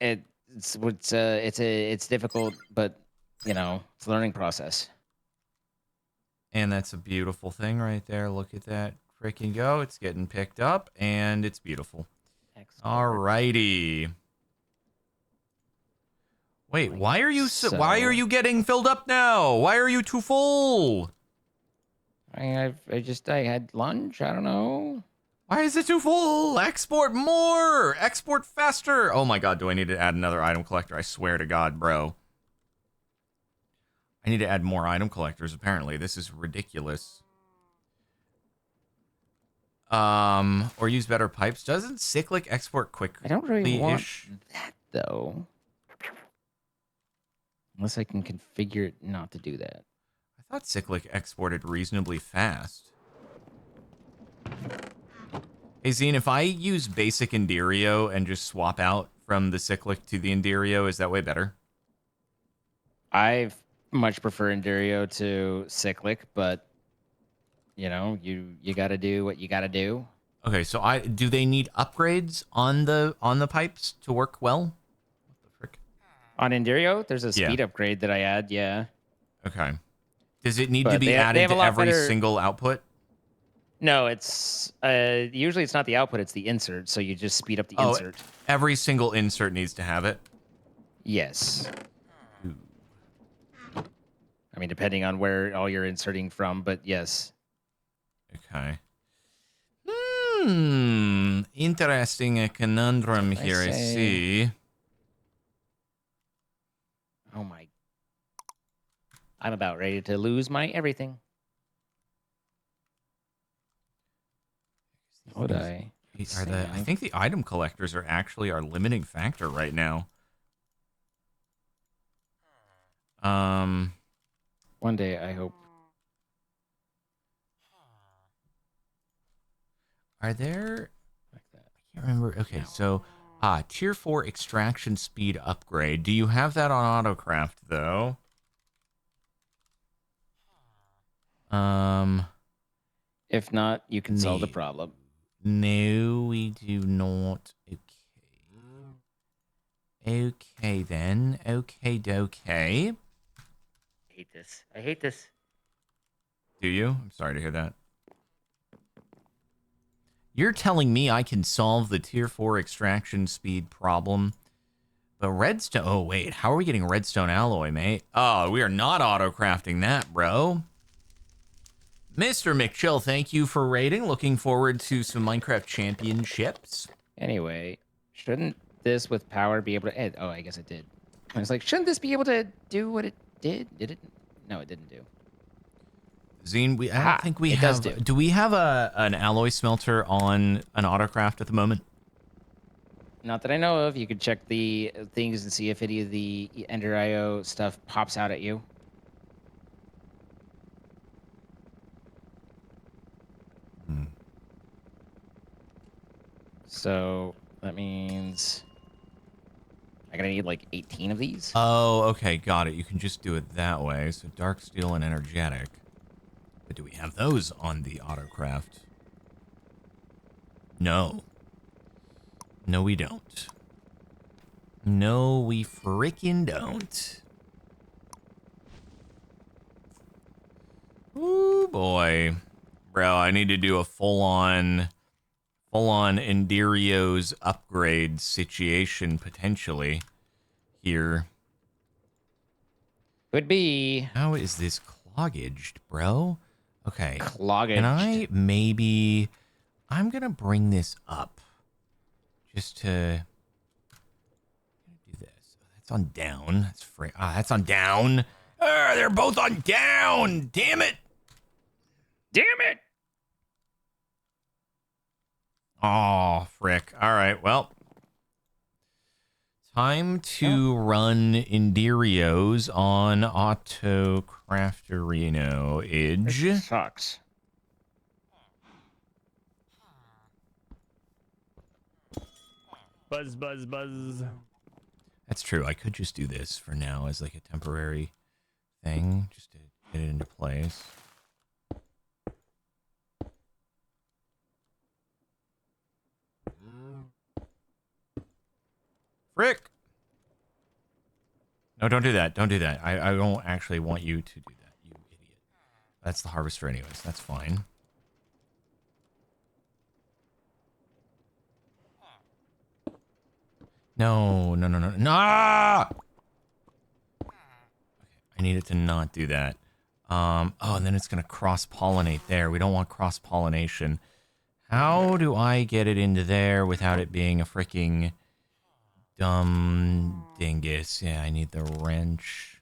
it's difficult, but it's a learning process. And that's a beautiful thing right there. Look at that freaking go. It's getting picked up, and it's beautiful. Export. Alrighty. Wait, Like why are you so. why are you getting filled up now? Why are you too full? I had lunch. I don't know. Why is it too full? Export more! Export faster! Oh my god, do I need to add another item collector? I swear to god, bro. I need to add more item collectors, apparently. This is ridiculous. Or use better pipes. Doesn't cyclic export quickly? I don't really want that, though. Unless I can configure it not to do that. I thought cyclic exported reasonably fast. Hey, Zine, if I use basic Enderio and just swap out from the cyclic to the Enderio, is that way better? I much prefer Enderio to cyclic, but you got to do what you got to do. Okay, so do they need upgrades on the pipes to work well? What the frick? On Enderio, there's a speed upgrade that I add, yeah. Okay. Does it need to be added to every single output? No, it's usually it's not the output, it's the insert, so you just speed up the insert. Every single insert needs to have it? Yes. Ooh. I mean, depending on where all you're inserting from, but yes. Okay. Interesting conundrum here, I see. Oh my. I'm about ready to lose my everything. Would I? I think the item collectors are actually our limiting factor right now. One day, I hope. Are there... Like that. I can't remember. Okay, so... Tier 4 extraction speed upgrade. Do you have that on Autocraft, though? If not, you can solve the problem. No, we do not. Okay. Okay, then. Okay, dokay. I hate this. Do you? I'm sorry to hear that. You're telling me I can solve the tier 4 extraction speed problem, but redstone... Oh, wait. How are we getting redstone alloy, mate? Oh, we are not auto-crafting that, bro. Mr. McChill, thank you for raiding. Looking forward to some Minecraft championships. Anyway, shouldn't this with power be able to... Oh, I guess it did. I was like, shouldn't this be able to do what it did? Did it? No, it didn't do. Zine, I don't think we have... Do we have an alloy smelter on an autocraft at the moment? Not that I know of. You could check the things and see if any of the Ender IO stuff pops out at you. So that means I'm gonna need like 18 of these. Oh, okay, got it. You can just do it that way. So dark steel and energetic. But do we have those on the autocraft? No. No, we don't. No, we freaking don't. Ooh, boy. Bro, I need to do a full-on Enderio's upgrade situation, potentially, here. Could be. How is this cloggaged, bro? Okay. Cloggaged. Can I maybe... I'm going to bring this up. Just to... do this. That's on down. That's free. That's on down. They're both on down. Damn it. Damn it. Oh, frick. All right, well. Time to run Enderios on Autocrafterino Edge. Sucks. Buzz, buzz, buzz. That's true. I could just do this for now as like a temporary thing, just to get it into place. Frick! No, don't do that. Don't do that. I don't actually want you to do that, you idiot. That's the harvester anyways. That's fine. No, no, no, no, no! Okay, I need it to not do that. Oh, and then it's gonna cross-pollinate there. We don't want cross-pollination. How do I get it into there without it being a freaking dumb dingus? Yeah, I need the wrench.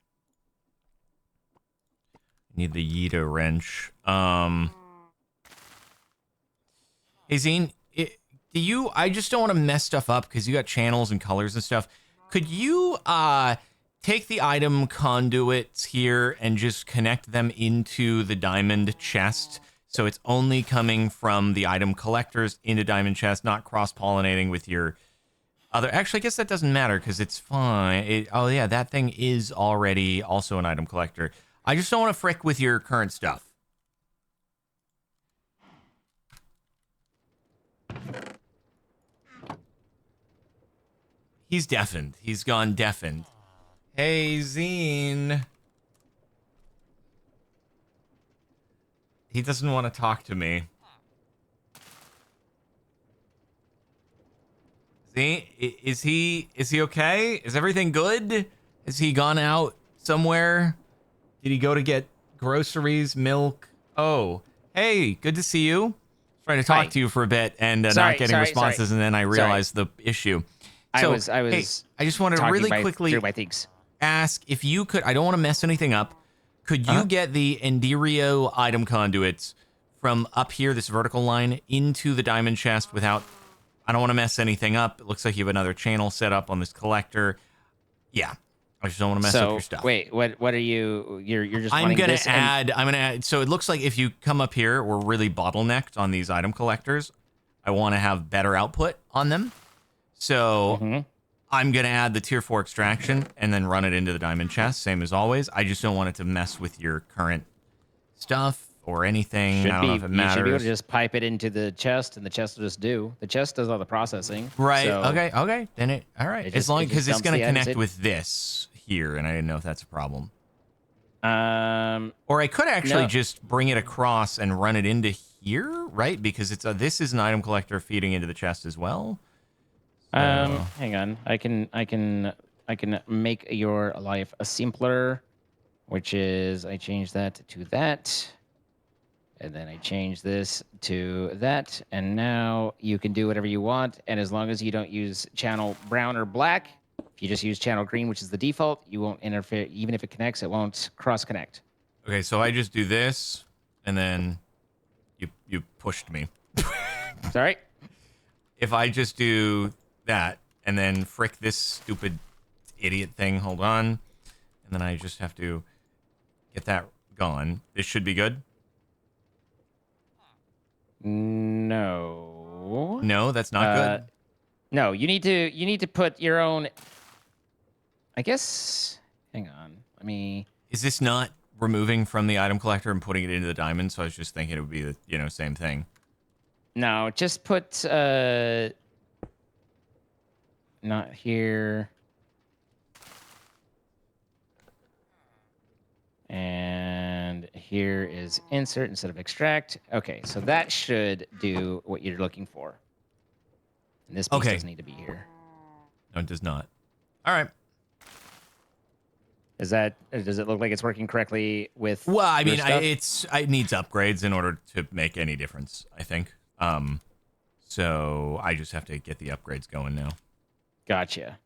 I need the Yeta wrench. Hey, Zine, do you... I just don't want to mess stuff up because you got channels and colors and stuff. Could you take the item conduits here and just connect them into the diamond chest so it's only coming from the item collectors into diamond chest, not cross-pollinating with your other... Actually, I guess that doesn't matter because it's fine. Oh, yeah, that thing is already also an item collector. I just don't want to frick with your current stuff. He's deafened. He's gone deafened. Hey, Zine. He doesn't want to talk to me. Zine, is he okay? Is everything good? Has he gone out somewhere? Did he go to get groceries, milk? Oh, hey, good to see you. Trying to talk to you for a bit and not getting responses, and then I realized the issue. So, hey, I just wanted to really quickly ask if you could, I don't want to mess anything up, could you get the Enderio item conduits from up here, this vertical line, into the diamond chest without, I don't want to mess anything up. It looks like you have another channel set up on this collector. Yeah, I just don't want to mess up your stuff. Wait, what are you, you're just I'm going to add, so it looks like if you come up here, we're really bottlenecked on these item collectors. I want to have better output on them. So I'm going to add the tier 4 extraction and then run it into the diamond chest, same as always. I just don't want it to mess with your current stuff or anything. I don't know if it matters. You should be able to just pipe it into the chest, and the chest will just do. The chest does all the processing. Right. So Okay. Then all right. As long because it's going to connect with this here, and I didn't know if that's a problem. Or I could actually just bring it across and run it into here, right? Because it's this is an item collector feeding into the chest as well. Hang on. I can make your life a simpler, which is I change that to that, and then I change this to that, and now you can do whatever you want. And as long as you don't use channel brown or black, if you just use channel green, which is the default, you won't interfere. Even if it connects, it won't cross connect. Okay, so I just do this, and then you pushed me. Sorry. If I just do that and then frick this stupid idiot thing, hold on, and then I just have to get that gone. This should be good. No, that's not good. No, you need to put your own. I guess. Hang on. Let me. Is this not removing from the item collector and putting it into the diamond? So I was just thinking it would be the same thing. No, just put not here. And here is insert instead of extract. Okay, so that should do what you're looking for. And this piece doesn't need to be here. No, it does not. All right. Does it look like it's working correctly with? Well, I mean, stuff? it needs upgrades in order to make any difference, I think. So I just have to get the upgrades going now. Gotcha.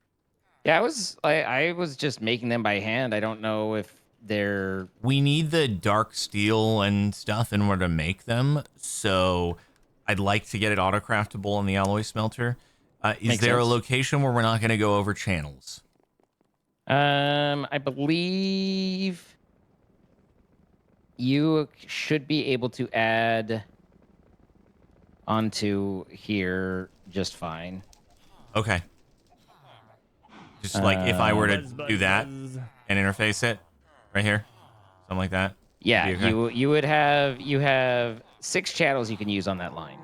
Yeah, I was just making them by hand. I don't know if they're. We need the dark steel and stuff in order to make them. So I'd like to get it auto-craftable on the alloy smelter. Is there a location where we're not going to go over channels? I believe you should be able to add onto here just fine. Okay. Just like if I were to Buzz, do that buzz. and interface it right here, something like that. Yeah, Be okay? you would have 6 channels you can use on that line.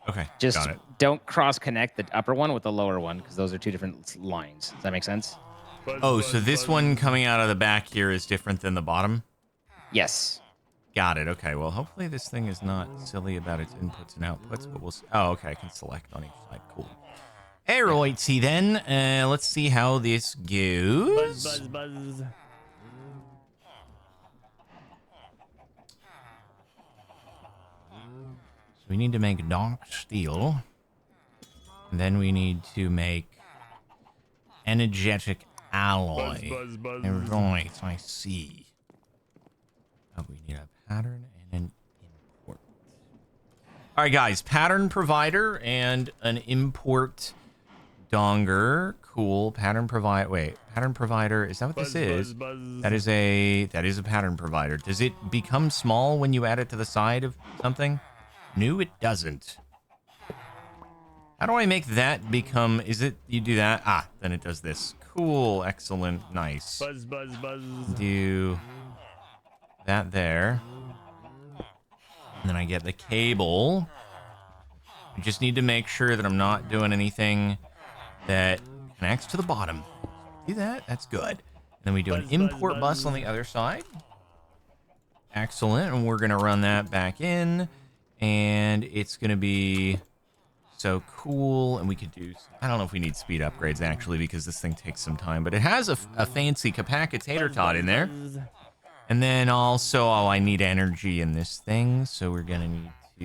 Okay, Just got it. don't cross connect the upper one with the lower one because those are 2 different lines. Does that make sense? Buzz, Oh, buzz, so this buzz. one coming out of the back here is different than the bottom? Yes. Got it. Okay, well, hopefully this thing is not silly about its inputs and outputs, but we'll see. Oh, okay, I can select on each side. Cool. Alrighty then. Let's see how this goes. Buzz, buzz, buzz. So we need to make dark steel. And then we need to make energetic alloy. Buzz, buzz, buzz. Right, I see. Oh, we need a pattern and an import. All right, guys. Pattern provider and an import donger. Cool. Pattern provider. Wait, pattern provider. Is that what Buzz, this is? buzz, buzz. That is a pattern provider. Does it become small when you add it to the side of something? No, it doesn't. How do I make that become? Is it you do that? Ah, then it does this. Cool. Excellent. Nice. Buzz, buzz, buzz. Do that there. And then I get the cable. I just need to make sure that I'm not doing anything that connects to the bottom. See that? That's good. And then we do an Buzz, import buzz, bus on the other side. Excellent. And we're going to run that back in. And it's going to be so cool. And we could do, I don't know if we need speed upgrades actually, because this thing takes some time, but it has a fancy capacitator tot in there. Buzz. And then also, oh, I need energy in this thing. So we're going to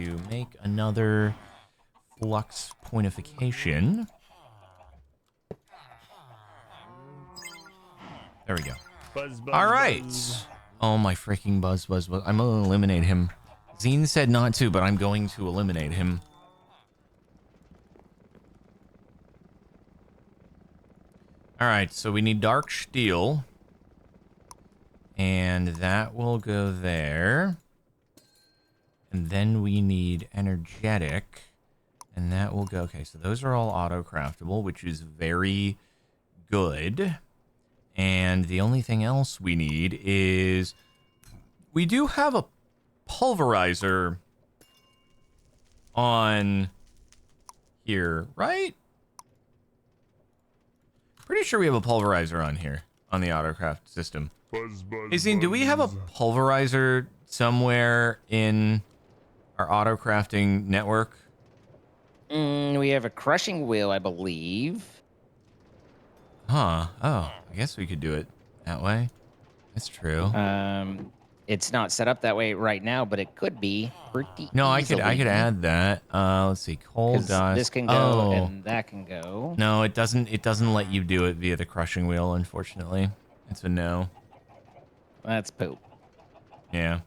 need to make another flux pointification. There we go. Buzz, buzz, All right. buzz. Oh, my freaking buzz. I'm going to eliminate him. Zine said not to, but I'm going to eliminate him. All right, so we need dark steel. And that will go there. And then we need energetic. And that will go... Okay, so those are all auto-craftable, which is very good. And the only thing else we need is... We do have a pulverizer on here, right? Pretty sure we have a pulverizer on here, on the autocraft system. Buzz, buzz, Hey, Zine, do we have a buzz. pulverizer somewhere in our autocrafting network? We have a crushing wheel, I believe. Huh. Oh, I guess we could do it that way. That's true. It's not set up that way right now, but it could be pretty No, I easily. could add that. Let's see. Coal 'Cause dust. this can go Oh. and that can go. No, it doesn't. It doesn't let you do it via the crushing wheel, unfortunately. It's a no. That's poop. Yeah.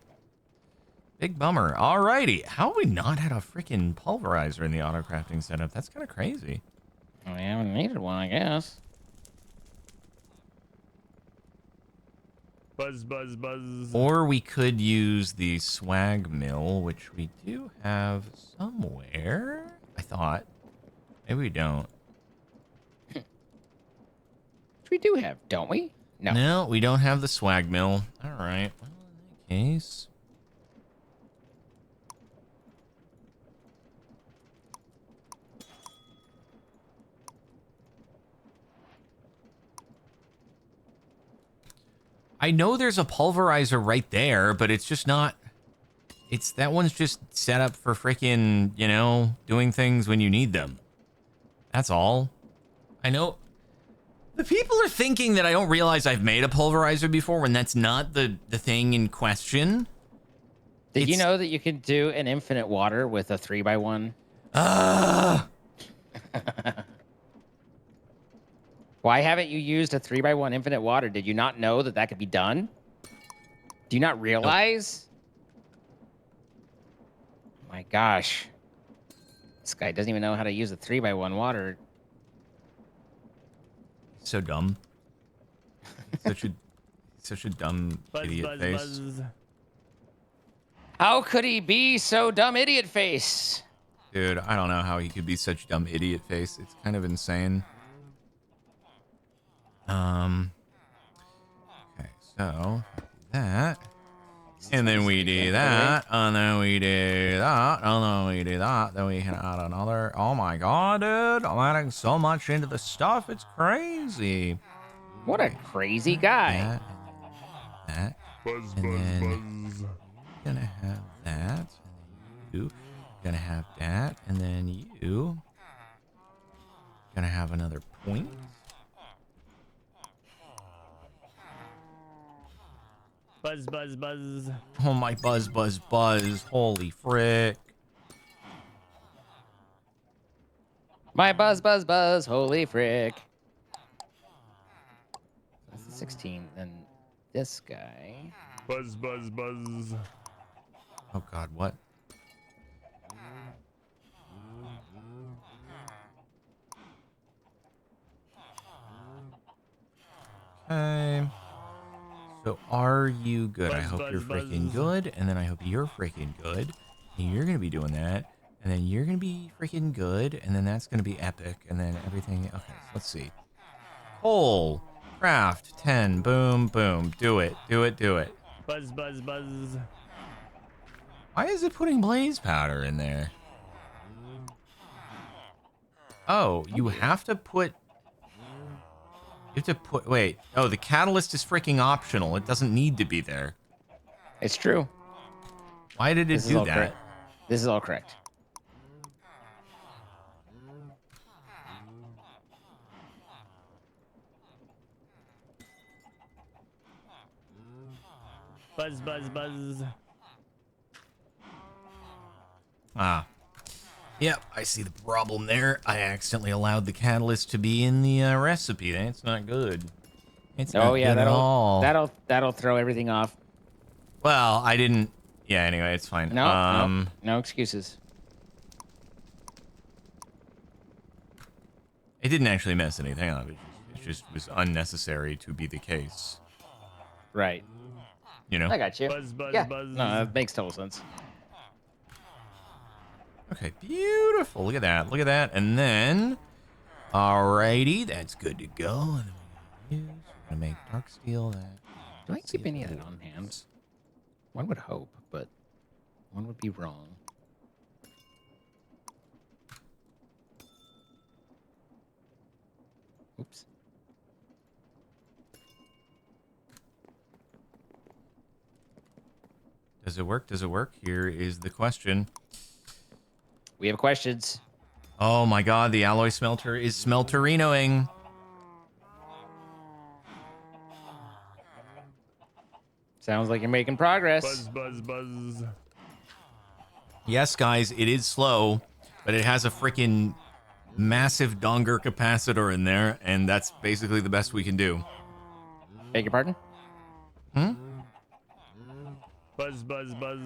Big bummer. Alrighty. How have we not had a freaking pulverizer in the autocrafting setup? That's kind of crazy. We haven't needed one, I guess. Buzz, buzz, buzz. Or we could use the swag mill, which we do have somewhere. I thought. Maybe we don't. Which we do have, don't we? No. No, we don't have the swag mill. All right. Well, in that case. I know there's a pulverizer right there, but it's just not. It's that one's just set up for freaking, you know, doing things when you need them. That's all. I know. The people are thinking that I don't realize I've made a pulverizer before when that's not the thing in question. Did you It's- know that you can do an infinite water with a 3x1? Why haven't you used a 3x1 infinite water? Did you not know that that could be done? Do you not realize? My gosh. This guy doesn't even know how to use a 3x1 water. So dumb. Such a dumb Buzz, idiot buzz, face. buzz. How could he be so dumb idiot face? Dude, I don't know how he could be such dumb idiot face. It's kind of insane. Okay, so that. And then we do that, and then we do that, and then we do that. Then we can add another. Oh my god, dude! I'm adding so much into the stuff. It's crazy. What a crazy guy. That, Buzz, and buzz, then buzz. gonna have that, and then you gonna have that, and then you gonna have another point. Buzz, buzz, buzz. Oh my buzz, buzz, buzz! Holy frick! My buzz, buzz, buzz. Holy frick. That's the 16. Then this guy. Buzz, buzz, buzz. Oh god, what? Okay. So are you good? I Buzz, hope buzz, you're freaking buzz. good, and then I hope you're freaking good, and you're gonna be doing that, and then you're gonna be freaking good, and then that's gonna be epic, and then everything. Okay, so let's see. Coal, craft, 10, boom, boom. Do it, do it, do it. Buzz, buzz, buzz. Why is it putting blaze powder in there? Oh, you have to put. You have to put. Wait. Oh, the catalyst is freaking optional. It doesn't need to be there. It's true. Why did it This is do all that? correct. This is all correct. Buzz, buzz, buzz. Ah. Yep, I see the problem there. I accidentally allowed the catalyst to be in the recipe. That's not good. It's not Oh yeah, good at all. that'll throw everything off. Well, I didn't. Yeah. Anyway, it's fine. No, no excuses. It didn't actually mess anything up. It just was unnecessary to be the case. Right. You know. I got you. Buzz, buzz, Yeah. buzz. No, that makes total sense. Okay. Beautiful. Look at that. Look at that. And then, alrighty, that's good to go. And then we're gonna make dark steel. That. Do I keep any of that on hand? One would hope, but one would be wrong. Oops. Does it work? Does it work? Here is the question. We have questions. Oh my god, the alloy smelter is smelterinoing. Sounds like you're making progress. Buzz, buzz, buzz. Yes, guys, it is slow, but it has a freaking massive donger capacitor in there, and that's basically the best we can do. Beg your pardon? Hmm? Buzz, buzz, buzz.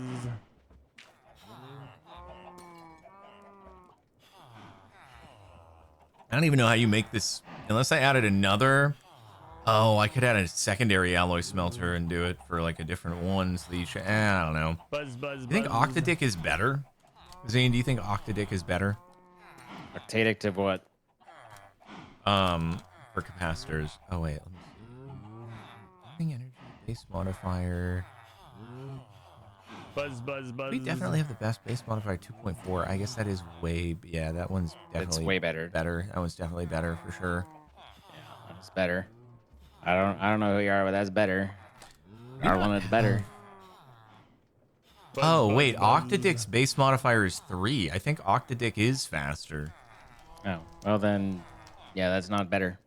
I don't even know how you make this, unless I added another. Oh, I could add a secondary alloy smelter and do it for like a different one. So that you should, I don't know. Buzz, buzz, You think buzz. Octadic is better? Zane, do you think Octadic is better? Octadic to what? For capacitors. Oh wait, let me see. Energy base modifier. Buzz, buzz, buzz. We definitely have the best base modifier 2.4. I guess that is way. Yeah, that one's definitely It's way better. Better. That one's definitely better for sure. That's better. I don't know who you are, but that's better. Our one is better. Buzz, Oh buzz, wait, buzz. Octadic's base modifier is 3. I think Octadic is faster. Oh, well then, yeah, that's not better.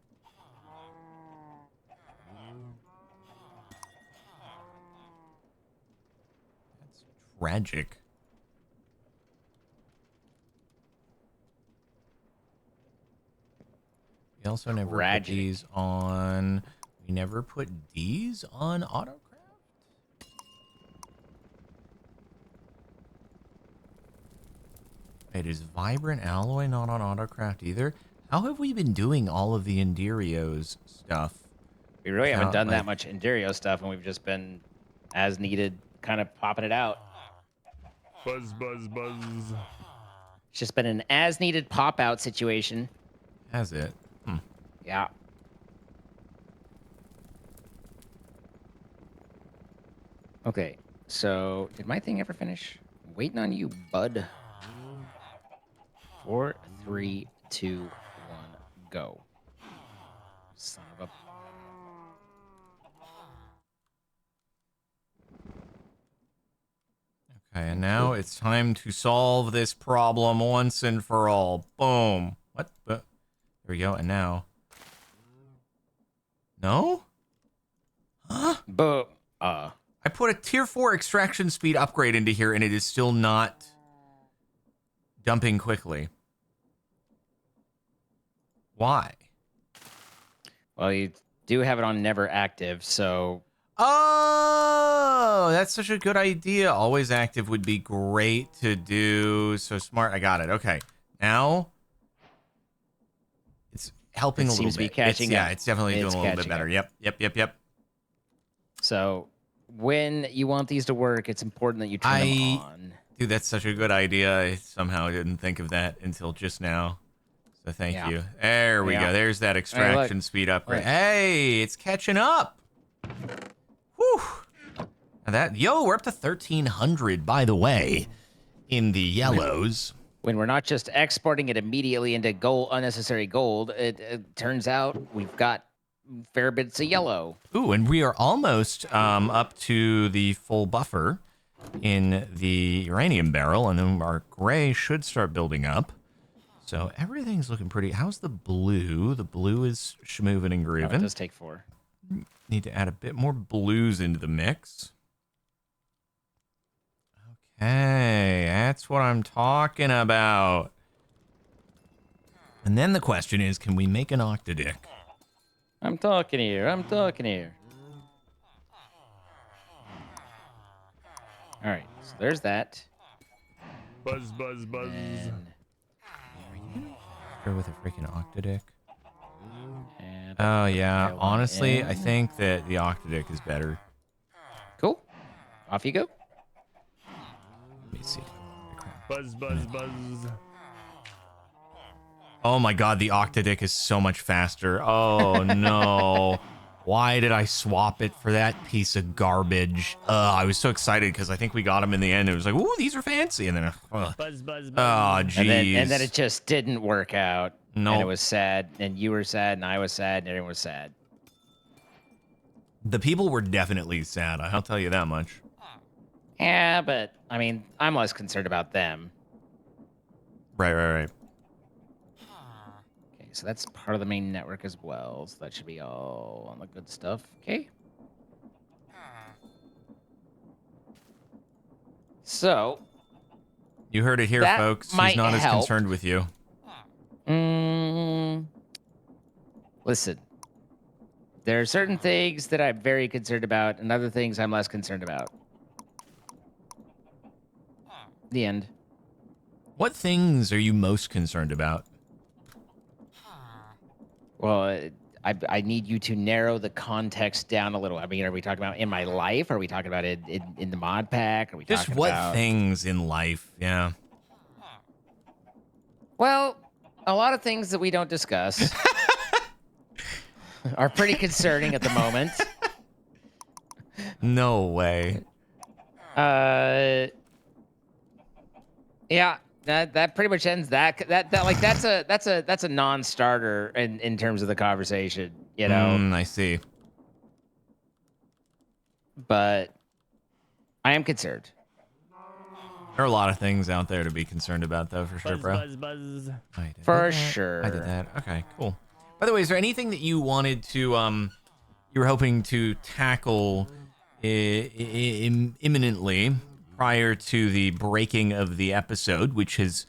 That's tragic. We also never Tragic. put these on. We never put these on autocraft. It is vibrant alloy not on autocraft either. How have we been doing all of the Indirios stuff? We really haven't Without, done that like- much Endurio stuff, and we've just been as needed, kind of popping it out. Buzz, buzz, buzz. It's just been an as needed pop out situation. Has it? Hmm. Yeah. Okay, so did my thing ever finish? Waiting on you, bud. 4, 3, 2, 1, go. Son of a. Okay, and now it's time to solve this problem once and for all. Boom. What? There we go. And now. No? Huh? But I put a tier 4 extraction speed upgrade into here and it is still not dumping quickly. Why? well, you do have it on never active, so Oh, that's such a good idea. Always active would be great to do. So smart. I got it. Okay. Now it's helping It a little seems to be bit. catching Yeah, up. it's definitely doing It's a little bit catching better. up. Yep. so when you want these to work, it's important that you turn them on. Dude, that's such a good idea. I somehow didn't think of that until just now. So thank Yeah. you. There we Yeah. go. There's that extraction speed upgrade. Look. Hey, it's catching up. Whew. Now we're up to 1,300, by the way, in the yellows. When we're not just exporting it immediately into gold, unnecessary gold, it turns out we've got fair bits of yellow. Ooh, and we are almost up to the full buffer in the uranium barrel, and then our gray should start building up. So everything's looking pretty. How's the blue? The blue is schmoovin' and Oh, it grooving. does take 4. Need to add a bit more blues into the mix. Okay, that's what I'm talking about. And then the question is, can we make an octadick? I'm talking here. All right, so there's that. Buzz. And, Or with a freaking octadick? and Oh, yeah. Go on Honestly, in. I think that the octadick is better. cool. Off you go. Let me see. Buzz. Oh my god, the octadick is so much faster. Oh no. Why did I swap it for that piece of garbage? I was so excited because I think we got him in the end. It was like, ooh, these are fancy. And then, Buzz. oh, jeez. And then it just didn't work out. No. And it was sad. And you were sad, and I was sad, and everyone was sad. The people were definitely sad. I'll tell you that much. Yeah, but I mean, I'm less concerned about them. Right. Okay, so that's part of the main network as well. So that should be all on the good stuff. Okay. So You heard it here, That folks. He's might not as help. concerned with you. Listen, there are certain things that I'm very concerned about, and other things I'm less concerned about. The end. What things are you most concerned about? Well, I need you to narrow the context down a little. I mean, are we talking about in my life? Are we talking about it in the mod pack? Are we Just talking what about things in life? Yeah. Well, a lot of things that we don't discuss are pretty concerning at the moment. No way. Yeah, that pretty much ends that like that's a non-starter in terms of the conversation, you know. I see. But I am concerned. There are a lot of things out there to be concerned about, though, for sure, bro. Buzz. I did For that. sure. I did that. Okay, cool. By the way, is there anything that you wanted to, you were hoping to tackle imminently prior to the breaking of the episode, which has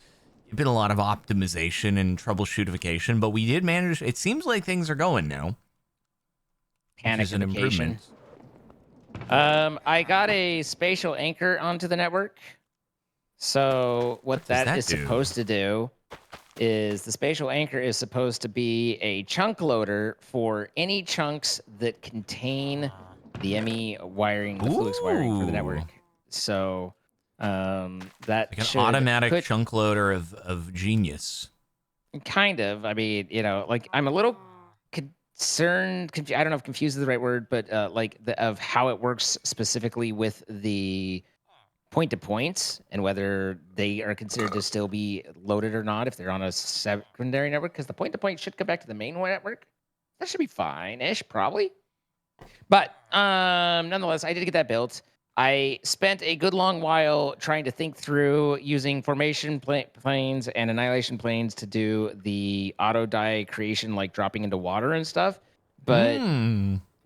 been a lot of optimization and troubleshootification, but we did manage. It seems like things are going now. Which is an Panification. improvement. I got a spatial anchor onto the network. So what does that that is do? supposed to do is the spatial anchor is supposed to be a chunk loader for any chunks that contain the ME wiring, the Flux wiring for the Ooh. network. So that Like an should automatic chunk loader of genius. kind of. I mean, you know, like I'm a little I don't know if confused is the right word, but like of how it works specifically with the point to points and whether they are considered to still be loaded or not if they're on a secondary network, because the point to point should come back to the main network. That should be fine-ish, probably. But nonetheless, I did get that built. I spent a good long while trying to think through using formation planes and annihilation planes to do the auto die creation, like dropping into water and stuff. But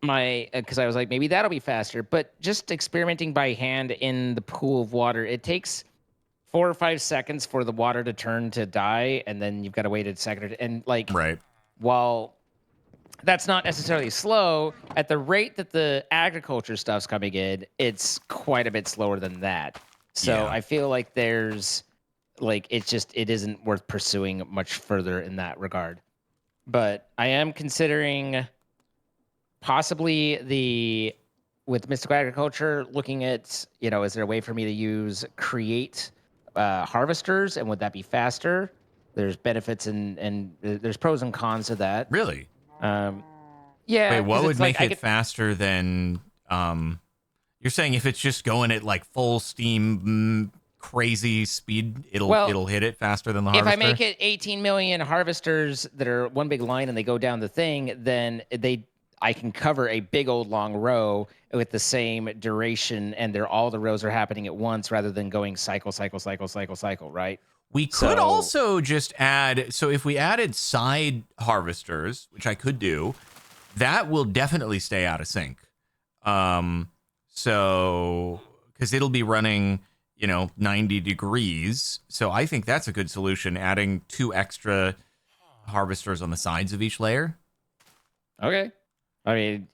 because I was like, maybe that'll be faster. But just experimenting by hand in the pool of water, it takes 4 or 5 seconds for the water to turn to die, and then you've got to wait a second. And like, Right. while that's not necessarily slow, at the rate that the agriculture stuff's coming in, it's quite a bit slower than that. So Yeah. I feel like there's like it isn't worth pursuing much further in that regard. But I am considering possibly with mystical agriculture, looking at, is there a way for me to use create harvesters, and would that be faster? There's benefits and there's pros and cons to that. Really? Yeah. Wait, what 'cause would it's make like it faster than you're saying if it's just going at like full steam crazy speed, it'll hit it faster than the if harvester? I make it 18 million harvesters that are one big line and they go down the thing, then I can cover a big old long row with the same duration, and all the rows are happening at once rather than going cycle, right? We could So- also just add, so if we added side harvesters, which I could do, that will definitely stay out of sync. So, because it'll be running, 90 degrees. So I think that's a good solution, adding 2 extra harvesters on the sides of each layer. Okay. I mean,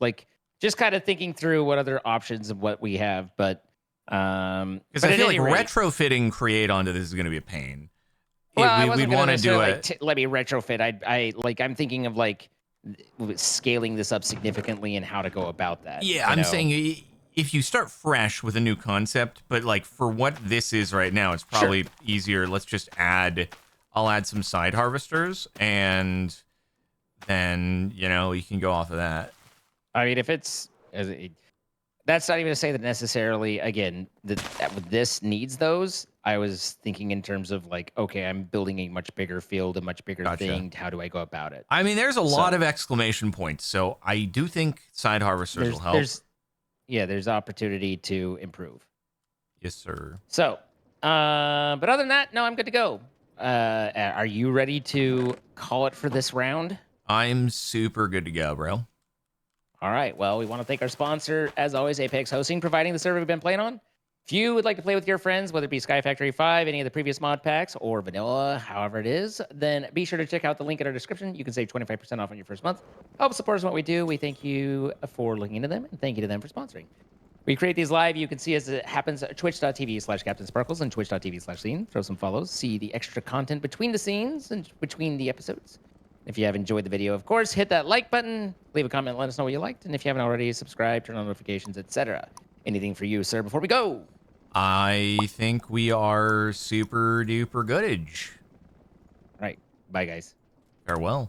like just kind of thinking through what other options of what we have, but Because I feel like retrofitting create onto this is going to be a pain. Well, I We'd wasn't want gonna to do necessarily, it. like, let me retrofit. I'm thinking of like scaling this up significantly and how to go about that. Yeah, I'm saying if you start fresh with a new concept, but like for what this is right now, it's probably easier. Let's just I'll add some side harvesters, and then, you can go off of that. I mean, if that's not even to say that necessarily, again, that this needs those. I was thinking in terms of like, okay, I'm building a much bigger field, a much bigger Gotcha. thing. How do I go about it? I mean, there's a lot of exclamation points, so I do think side harvesters will help. There's opportunity to improve. Yes, sir. So, but other than that, no, I'm good to go. Are you ready to call it for this round? I'm super good to go, bro. All right. Well, we want to thank our sponsor, as always, Apex Hosting, providing the server we've been playing on. If you would like to play with your friends, whether it be SkyFactory 5, any of the previous mod packs, or vanilla, however it is, then be sure to check out the link in our description. You can save 25% off on your first month. Help support us in what we do. We thank you for looking into them, and thank you to them for sponsoring. We create these live. You can see as it happens at twitch.tv/CaptainSparkles and twitch.tv/scene. Throw some follows. See the extra content between the scenes and between the episodes. If you have enjoyed the video, of course, hit that like button, leave a comment, let us know what you liked. And if you haven't already, subscribe, turn on notifications, etc. Anything for you, sir, before we go? I think we are super duper goodage. All right. Bye, guys. Farewell.